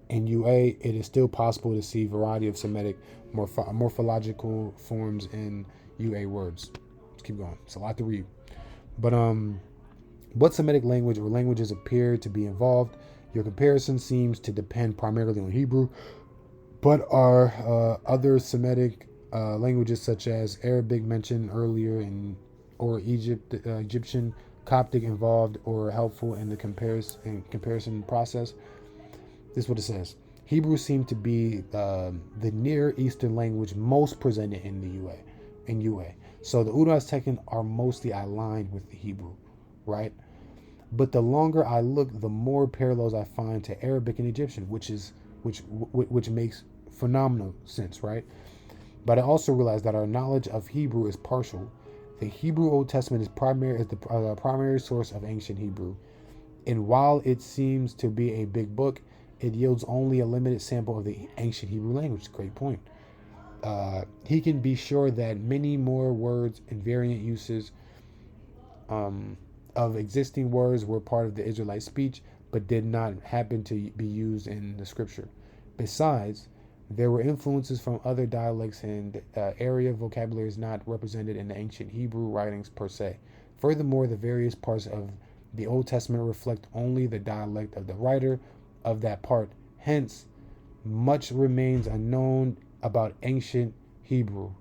In UA, it is still possible to see a variety of Semitic morphological forms in UA words. Let's keep going. It's a lot to read. But what Semitic language or languages appear to be involved? Your comparison seems to depend primarily on Hebrew, but are other Semitic languages such as Arabic mentioned earlier or Egyptian, Coptic involved or helpful in the comparison process? This is what it says. Hebrew seemed to be the Near Eastern language most presented in the UA. So the Udo-Aztecan are mostly aligned with the Hebrew, right? But the longer I look, the more parallels I find to Arabic and Egyptian, which makes phenomenal sense, right? But I also realize that our knowledge of Hebrew is partial. The Hebrew Old Testament is the primary source of ancient Hebrew, and while it seems to be a big book, it yields only a limited sample of the ancient Hebrew language. Great point. He can be sure that many more words and variant uses of existing words were part of the Israelite speech, but did not happen to be used in the scripture. Besides, there were influences from other dialects and area vocabulary is not represented in the ancient Hebrew writings per se. Furthermore, the various parts of the Old Testament reflect only the dialect of the writer of that part. Hence, much remains unknown about ancient Hebrew.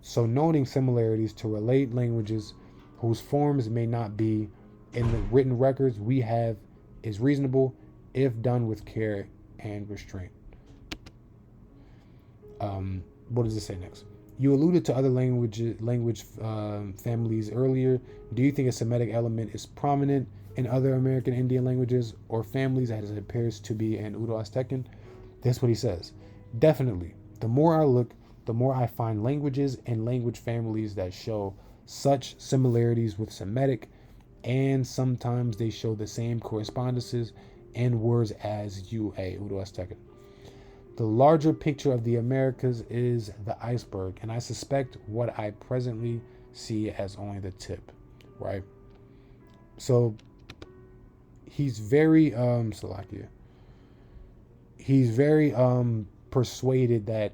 So noting similarities to relate languages whose forms may not be in the written records we have is reasonable if done with care and restraint. What does it say next? You alluded to other language families earlier. Do you think a Semitic element is prominent in other American Indian languages or families as it appears to be in Udo-Aztecan? That's what he says. Definitely. The more I look, the more I find languages and language families that show such similarities with Semitic, and sometimes they show the same correspondences and words as UA, Udo-Aztecan. The larger picture of the Americas is the iceberg, and I suspect what I presently see as only the tip, right? So he's very Salakia. He's very persuaded that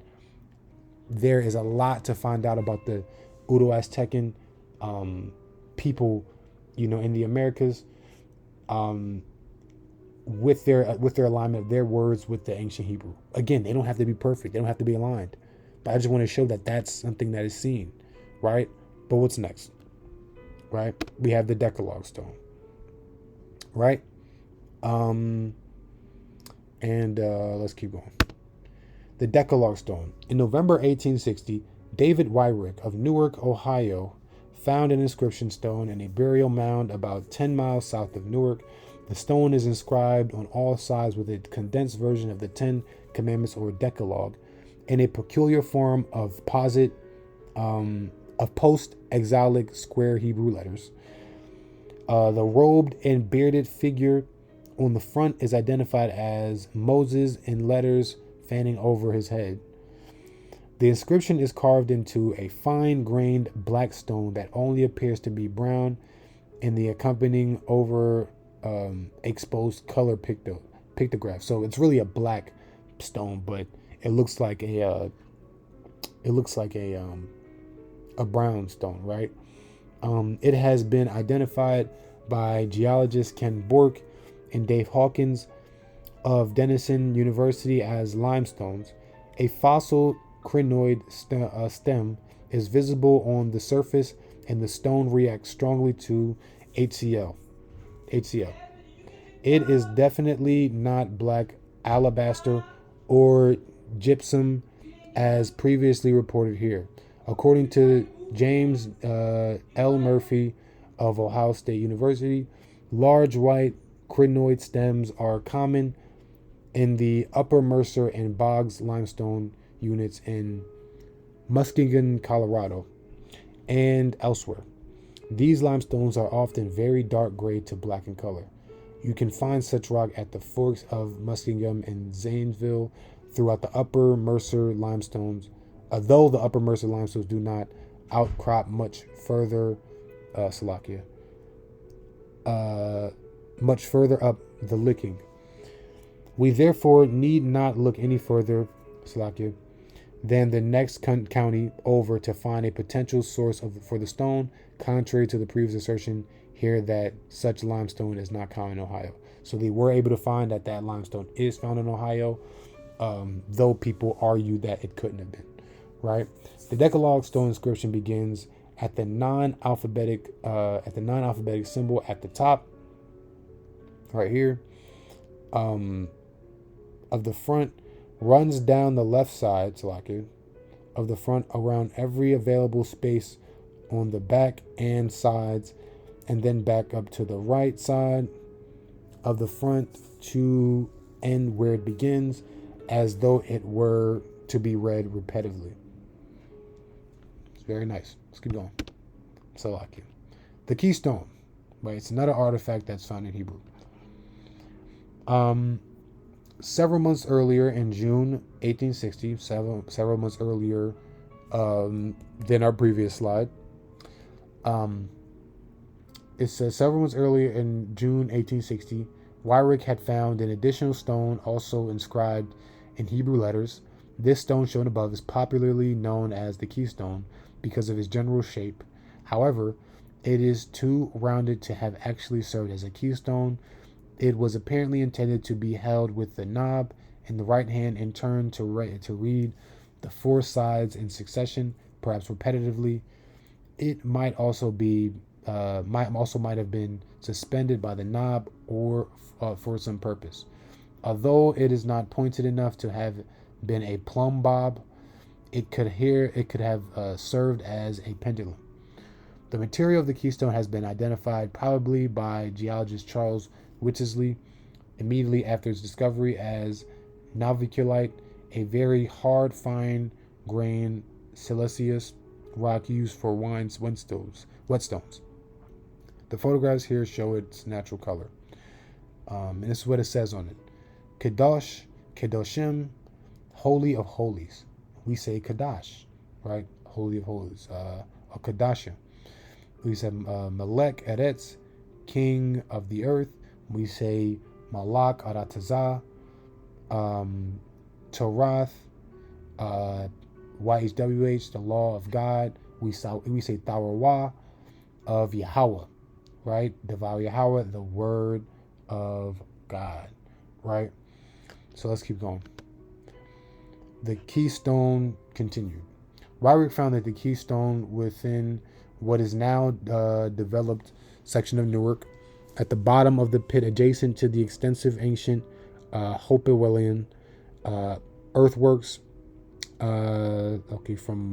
there is a lot to find out about the Udo-Aztecan people, in the Americas, with their alignment of their words with the ancient Hebrew. Again, they don't have to be perfect. They don't have to be aligned. But I just want to show that that's something that is seen, right? But what's next? Right? We have the Decalogue stone, right? Let's keep going. The Decalogue stone. In November 1860, David Wyrick of Newark, Ohio, found an inscription stone in a burial mound about 10 miles south of Newark. The stone is inscribed on all sides with a condensed version of the 10 Commandments or Decalogue in a peculiar form of post-exilic square Hebrew letters. The robed and bearded figure on the front is identified as Moses in letters fanning over his head. The inscription is carved into a fine-grained black stone that only appears to be brown in the accompanying exposed color pictograph. So it's really a black stone, but it looks like a brown stone, right? It has been identified by geologists Ken Bork and Dave Hawkins of Denison University as limestones. A fossil crinoid stem is visible on the surface, and the stone reacts strongly to HCl. It is definitely not black alabaster or gypsum as previously reported here. According to James L. Murphy of Ohio State University. Large white crinoid stems are common in the Upper Mercer and Boggs limestone units in Muskegon, Colorado, and elsewhere. These limestones are often very dark gray to black in color. You can find such rock at the forks of Muskingum and Zanesville throughout the Upper Mercer limestones, though the Upper Mercer limestones do not outcrop much further, much further up the Licking. We therefore need not look any further, than the next county over to find a potential source for the stone, contrary to the previous assertion here that such limestone is not common in Ohio. So they were able to find that limestone is found in Ohio, though people argue that it couldn't have been, right? The Decalogue stone inscription begins at the non-alphabetic symbol at the top, right here, of the front, runs down the left side, of the front around every available space on the back and sides, and then back up to the right side of the front to end where it begins, as though it were to be read repetitively. It's very nice. Let's keep going. The keystone, right? It's another artifact that's found in Hebrew. Several months earlier, in June 1860, several months earlier than our previous slide, it says several months earlier in June 1860, Weyrich had found an additional stone also inscribed in Hebrew letters. This stone shown above is popularly known as the keystone because of its general shape. However, it is too rounded to have actually served as a keystone. It was apparently intended to be held with the knob in the right hand and turned to read the four sides in succession, perhaps repetitively. It might also have been suspended by the knob or for some purpose. Although it is not pointed enough to have been a plumb bob, it could have served as a pendulum. The material of the keystone has been identified probably by geologist Charles Witzesley immediately after its discovery as naviculite, a very hard, fine-grained siliceous rock used for whetstones. The photographs here show its natural color. And this is what it says on it. Kadosh, Kadoshim, Holy of Holies. We say Kadash, right? Holy of Holies. Or Kadashim. We say Melech Eretz, King of the Earth. We say Malak Aratazah, Torath, YHWH, the law of God. We say Tharawah of Yahweh, right? Devour Yahweh, the word of God, right? So let's keep going. The keystone continued. Weyrich found that the keystone within what is now developed section of Newark, at the bottom of the pit adjacent to the extensive ancient Hopewellian earthworks, from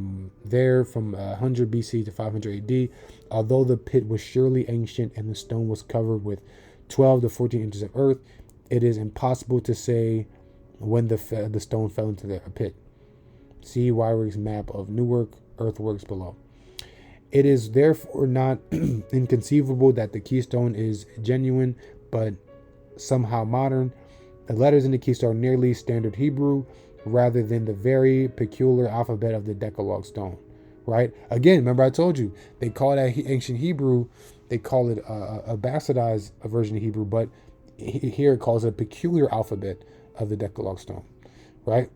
100 BC to 500 AD, although the pit was surely ancient and the stone was covered with 12 to 14 inches of earth, it is impossible to say when the stone fell into the pit. See Weyrich's map of Newark earthworks below. It is therefore not inconceivable that the keystone is genuine, but somehow modern. The letters in the keystone are nearly standard Hebrew, rather than the very peculiar alphabet of the Decalogue stone, right? Again, remember I told you, they call that ancient Hebrew, they call it a bastardized version of Hebrew, but here it calls it a peculiar alphabet of the Decalogue stone, right?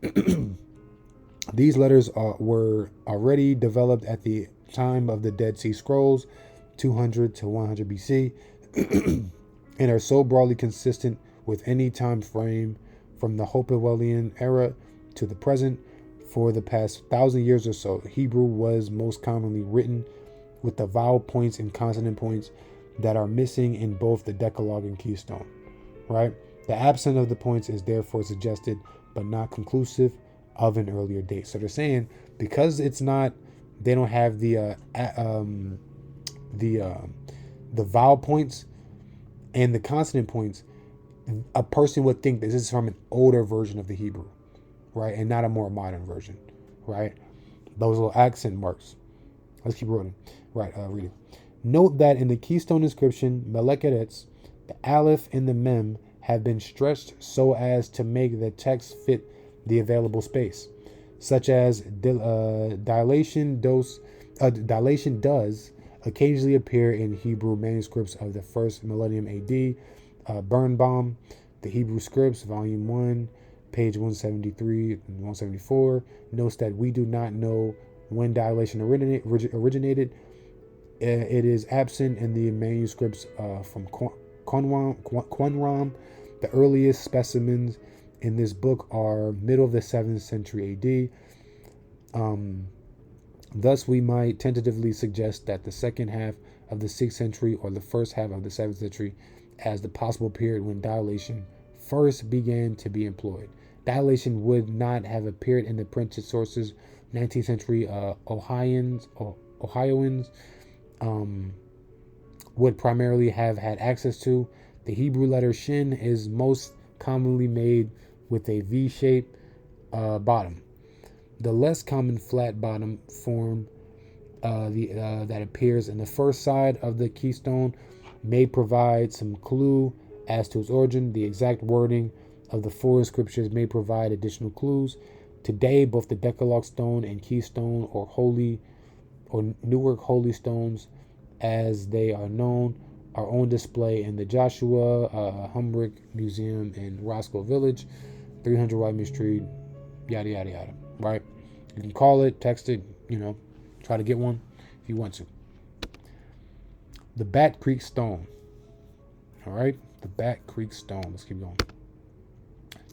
These letters were already developed at the time of the Dead Sea Scrolls, 200 to 100 BC, and are so broadly consistent with any time frame from the Hopewellian era to the present. For the past 1,000 years or so, Hebrew was most commonly written with the vowel points and consonant points that are missing in both the Decalogue and Keystone, right? The absence of the points is therefore suggested, but not conclusive, of an earlier date. So they're saying because it's not, they don't have the the vowel points and the consonant points, a person would think this is from an older version of the Hebrew, right? And not a more modern version, right? Those little accent marks. Let's keep rolling. Right, reading. Note that in the keystone inscription, Melech Eretz, the Aleph and the Mem have been stretched so as to make the text fit the available space, such as dilation does occasionally appear in Hebrew manuscripts of the first millennium AD. Birnbaum, The Hebrew Scripts, Volume 1, page 173 and 174, notes that we do not know when dilation originated. It is absent in the manuscripts from Qumran. The earliest specimens in this book are middle of the 7th century AD. Thus, we might tentatively suggest that the second half of the 6th century or the first half of the 7th century as the possible period when dilation first began to be employed. Dilation would not have appeared in the printed sources 19th century Ohioans would primarily have had access to. The Hebrew letter shin is most commonly made with a V-shaped bottom. The less common flat bottom form that appears in the first side of the keystone may provide some clue as to its origin. The exact wording of the four scriptures may provide additional clues. Today, both the Decalogue stone and keystone, or Newark holy stones, as they are known, are on display in the Joshua Humbrick Museum in Roscoe Village, 300 Wyman Street, yada yada yada. Right? You can call it, text it, try to get one if you want to. The Bat Creek Stone. All right, the Bat Creek Stone. Let's keep going.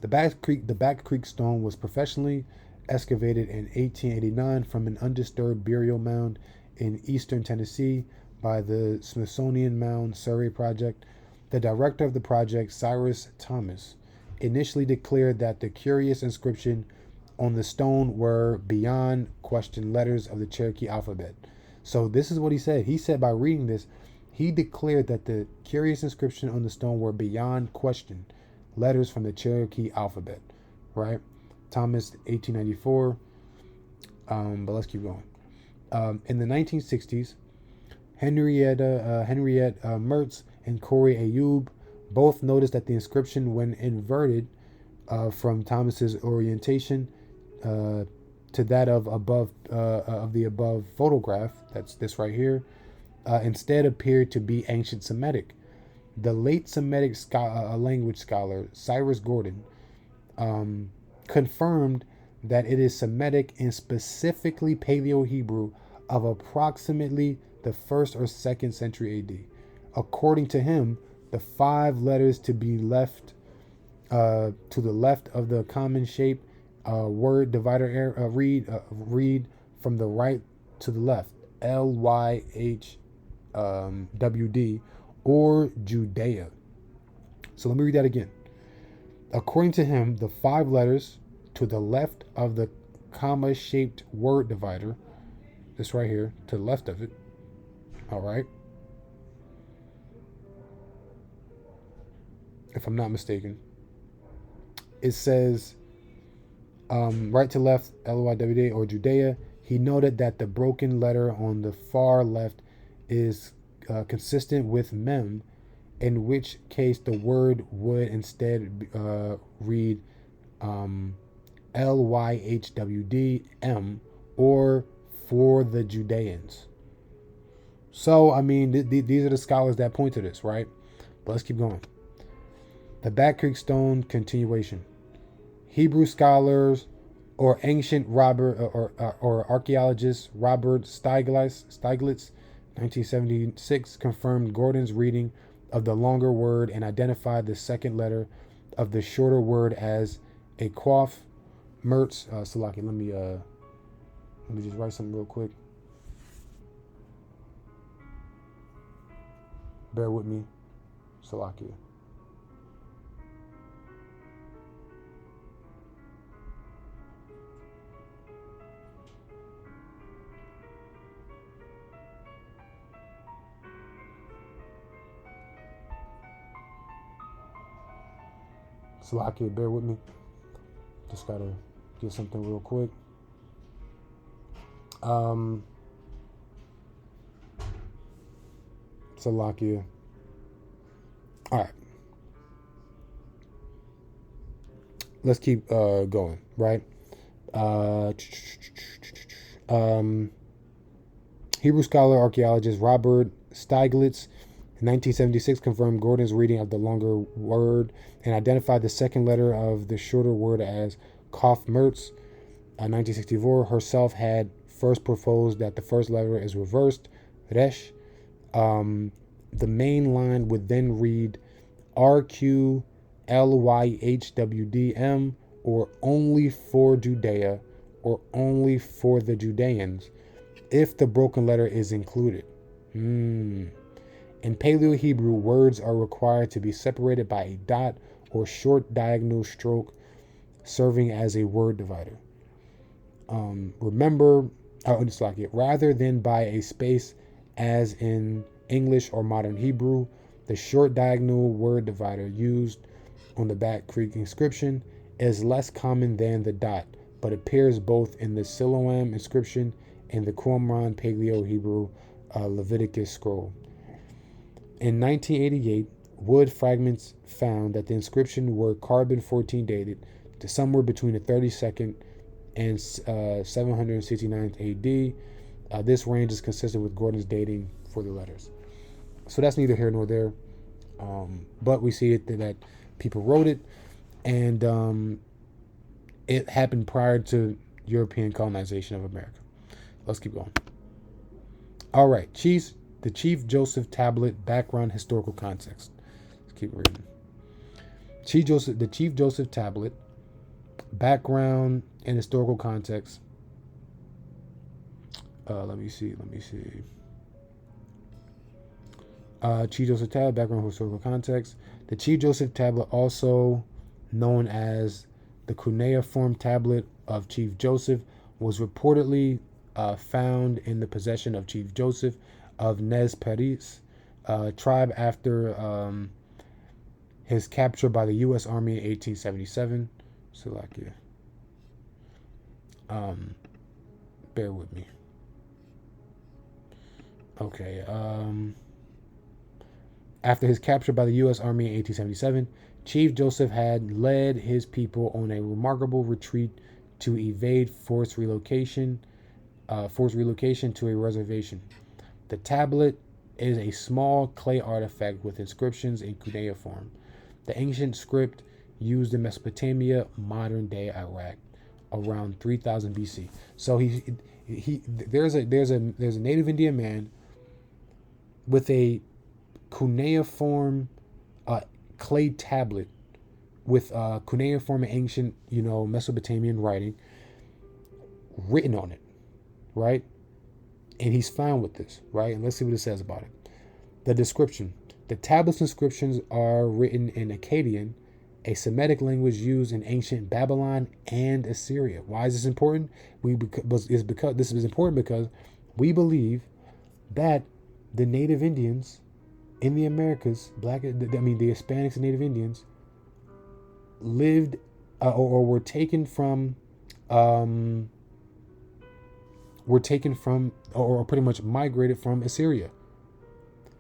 The Bat Creek Stone was professionally excavated in 1889 from an undisturbed burial mound in eastern Tennessee by the Smithsonian Mound Survey Project. The director of the project, Cyrus Thomas, initially declared that the curious inscription on the stone were beyond question letters of the Cherokee alphabet. So this is what he said. He said by reading this, he declared that the curious inscription on the stone were beyond question letters from the Cherokee alphabet, right? Thomas, 1894. But let's keep going. In the 1960s, Henriette Mertz and Corey Ayub both noticed that the inscription, when inverted from Thomas's orientation to that of the above photograph, that's this right here, instead appeared to be ancient Semitic. The late Semitic language scholar Cyrus Gordon confirmed that it is Semitic and specifically Paleo-Hebrew of approximately the 1st or 2nd century AD. According to him, the 5 letters to be left to the left of the common shape word divider read from the right to the left, LYHWD, or Judea. So let me read that again. According to him, the 5 letters to the left of the comma-shaped word divider, this right here, to the left of it, all right, if I'm not mistaken, it says right to left, LYWD, or Judea. He noted that the broken letter on the far left is consistent with mem, in which case the word would instead read LYHWD-M, or for the Judeans. So, I mean, these are the scholars that point to this, right? But let's keep going. The Bat Creek Stone continuation. Hebrew scholars or ancient or archaeologist Robert Stieglitz, 1976, confirmed Gordon's reading of the longer word and identified the second letter of the shorter word as a quaff. Mertz, Salaki, let me just write something real quick. Bear with me, Salakia. Salakia, bear with me. Just gotta get something real quick. Salakia. All right. Let's keep going, right? Hebrew scholar archaeologist Robert Stieglitz in 1976 confirmed Gordon's reading of the longer word and identified the second letter of the shorter word as Kof Mertz. 1964 herself had first proposed that the first letter is reversed, Resh. The main line would then read RQLYHWDM, or only for Judea, or only for the Judeans, if the broken letter is included. In Paleo Hebrew, words are required to be separated by a dot or short diagonal stroke, serving as a word divider. Rather than by a space as in English or modern Hebrew, the short diagonal word divider used on the Bat Creek inscription is less common than the dot, but appears both in the Siloam inscription and the Qumran Paleo Hebrew Leviticus scroll. In 1988, wood fragments found that the inscription were carbon-14 dated to somewhere between the 32nd and 769 AD. This range is consistent with Gordon's dating for the letters. So that's neither here nor there. But we see it that people wrote it, and it happened prior to European colonization of America. Let's keep going. All right, the Chief Joseph Tablet background historical context. Let's keep reading. The Chief Joseph Tablet background and historical context. Let me see. Chief Joseph Tablet background historical context. The Chief Joseph Tablet, also known as the cuneiform tablet of Chief Joseph, was reportedly found in the possession of Chief Joseph of Nez Perce tribe after his capture by the U.S. Army in 1877. Salakia. Bear with me. Okay. After his capture by the U.S. Army in 1877, Chief Joseph had led his people on a remarkable retreat to evade forced relocation to a reservation. The tablet is a small clay artifact with inscriptions in cuneiform, the ancient script used in Mesopotamia, modern-day Iraq, around 3000 BC. So there's a native Indian man with a cuneiform clay tablet with cuneiform and ancient, Mesopotamian writing written on it, right? And he's found with this, right? And let's see what it says about it. The description. The tablet's inscriptions are written in Akkadian, a Semitic language used in ancient Babylon and Assyria. Why is this important? This is important because we believe that the native Indians in the Americas, the Hispanics and Native Indians, lived or were taken from or pretty much migrated from Assyria.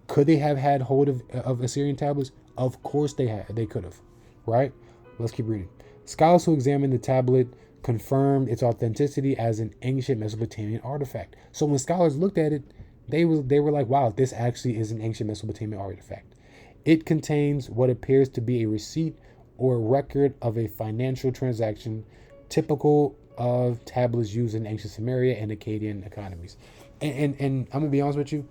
Could they have had hold of Assyrian tablets? Of course they could have, right? Let's keep reading. Scholars who examined the tablet confirmed its authenticity as an ancient Mesopotamian artifact. So when scholars looked at it, they were like, wow, this actually is an ancient Mesopotamian artifact. It contains what appears to be a receipt or record of a financial transaction typical of tablets used in ancient Samaria and Akkadian economies. And I'm gonna be honest with you,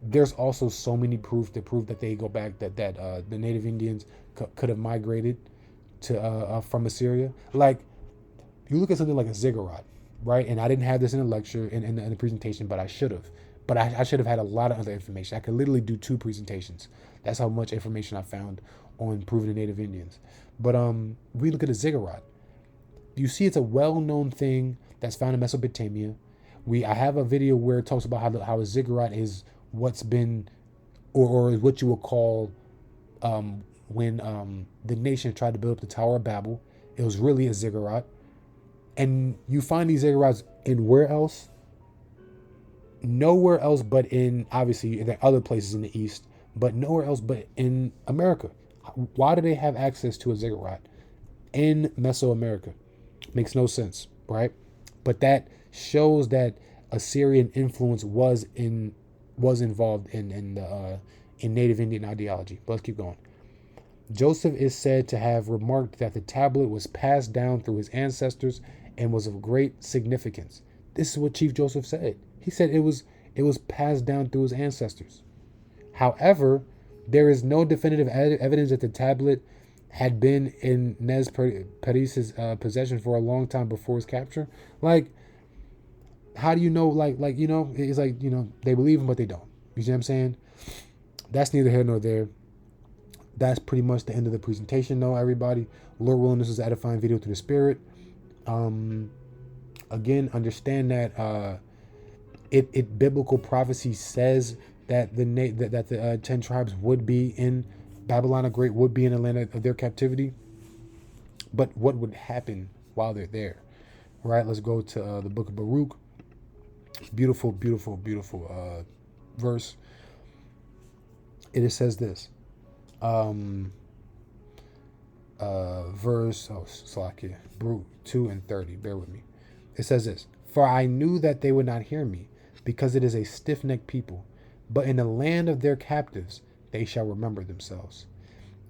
there's also so many proof that they go back that the native Indians could have migrated to from Assyria. Like, you look at something like a ziggurat, right? And I didn't have this in the lecture in the presentation, but I should have. But I should have had a lot of other information. I could literally do 2 presentations. That's how much information I found on proving the native Indians. But we look at a ziggurat. You see, it's a well-known thing that's found in Mesopotamia. I have a video where it talks about how a ziggurat is what's been, or what you would call when the nation tried to build up the Tower of Babel. It was really a ziggurat. And you find these ziggurats in where else? Nowhere else but in, obviously, there are other places in the East, but nowhere else but in America. Why do they have access to a ziggurat in Mesoamerica? Makes no sense, right? But that shows that Assyrian influence was involved in Native Indian ideology. But let's keep going. Joseph is said to have remarked that the tablet was passed down through his ancestors and was of great significance. This is what Chief Joseph said. He said it was passed down through his ancestors. However, there is no definitive evidence that the tablet had been in Nez Perce's possession for a long time before his capture. Like, how do you know? Like you know, it's like, you know, they believe him, but they don't. You see what I'm saying? That's neither here nor there. That's pretty much the end of the presentation, though, everybody. Lord willing, this is an edifying video through the Spirit. Again, understand that it biblical prophecy says that the 10 tribes would be in Babylon the Great, would be in the land of their captivity. But what would happen while they're there? Right? Let's go to the book of Baruch. Beautiful, beautiful, beautiful verse. It says this. Verse Slakia, Baruch 2 and 30. Bear with me. It says this: For I knew that they would not hear me, because it is a stiff-necked people. But in the land of their captives they shall remember themselves,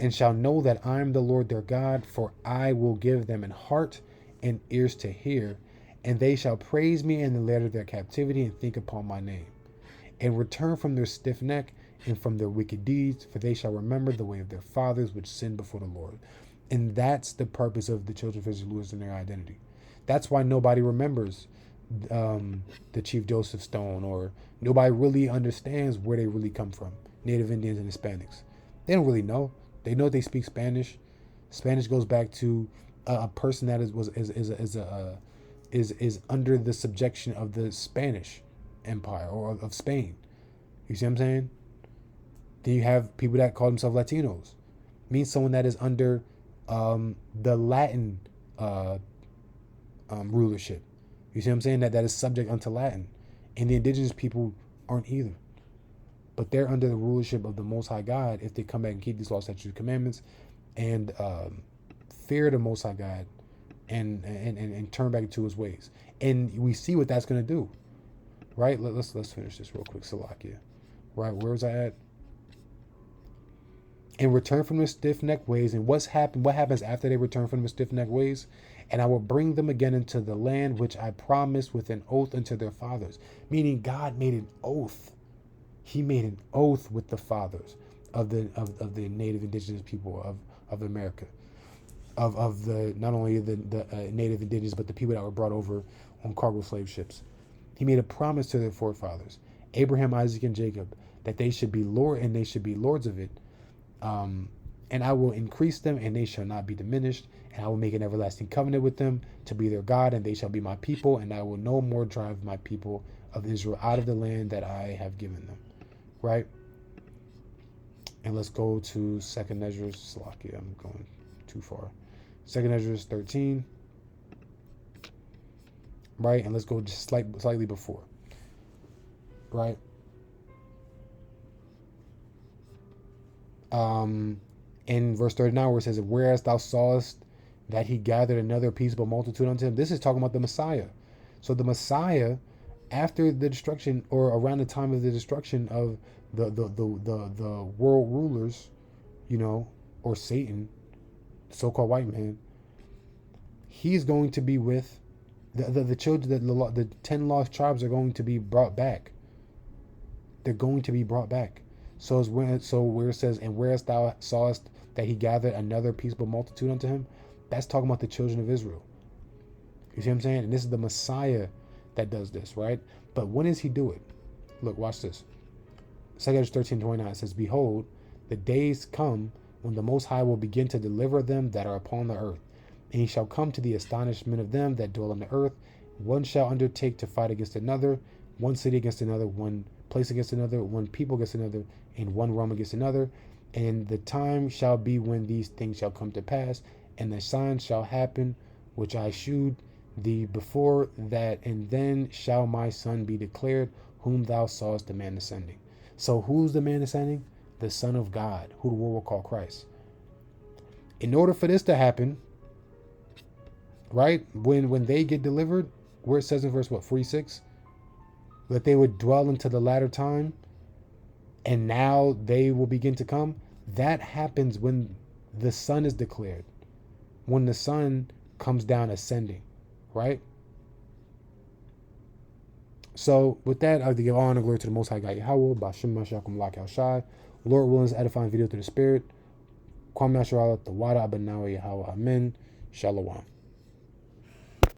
and shall know that I am the Lord their God. For I will give them an heart and ears to hear, and they shall praise me in the land of their captivity, and think upon my name, and return from their stiff neck and from their wicked deeds, for they shall remember the way of their fathers, which sinned before the Lord. And that's the purpose of the children of Israel losing their identity. That's why nobody remembers the Chief Joseph Stone, or nobody really understands where they really come from. Native Indians and Hispanics, they don't really know. They know they speak Spanish. Spanish goes back to a person that is under the subjection of the Spanish Empire, or of Spain. You see what I'm saying? Then you have people that call themselves Latinos. Means someone that is under the Latin rulership. You see what I'm saying? That is subject unto Latin. And the indigenous people aren't either. But they're under the rulership of the Most High God if they come back and keep these laws, statutes, and commandments, and fear the Most High God, and turn back to his ways. And we see what that's going to do. Right? Let's finish this real quick. Salakia. Right? Where was I at? And return from their stiff-necked ways. And what happens after they return from their stiff-necked ways? And I will bring them again into the land which I promised with an oath unto their fathers. Meaning God made an oath. He made an oath with the fathers of the native indigenous people of America. Of the not only the native indigenous, but the people that were brought over on cargo slave ships. He made a promise to their forefathers, Abraham, Isaac, and Jacob, that they should be Lord, and they should be lords of it. And I will increase them, and they shall not be diminished. And I will make an everlasting covenant with them to be their God, and they shall be my people. And I will no more drive my people of Israel out of the land that I have given them. Right? And let's go to 2nd Ezra. Salakia, I'm going too far. 2nd Ezra 13. Right? And let's go just slightly before. Right? In verse 39, where it says, whereas thou sawest that he gathered another peaceable multitude unto him. This is talking about the Messiah. So the Messiah, after the destruction, or around the time of the destruction of the world rulers, you know, or Satan, so-called white man, he's going to be with the children. The 10 lost tribes are going to be brought back. They're going to be brought back. So where it says, and whereas thou sawest that he gathered another peaceable multitude unto him, that's talking about the children of Israel. You see what I'm saying? And this is the Messiah that does this, right? But when does he do it? Look, watch this. 2 13:29 says, behold, the days come when the Most High will begin to deliver them that are upon the earth. And he shall come to the astonishment of them that dwell on the earth. One shall undertake to fight against another, one city against another, one place against another, one people against another, and one realm against another. And the time shall be when these things shall come to pass, and the signs shall happen, which I shewed thee before that, and then shall my Son be declared, whom thou sawest the man ascending. So who's the man ascending? The Son of God, who the world will call Christ. In order for this to happen, right, when they get delivered, where it says in verse 46, that they would dwell into the latter time, and now they will begin to come. That happens when the Son is declared, when the Son comes down ascending, right? So with that, I give honor and glory to the Most High God Yahweh, Bashim Mashakum Lak Al Shai. Lord willing, edifying video to the Spirit. Kwam Nasharallah, the Wada Abanawa Yahweh. Amen. Shalom.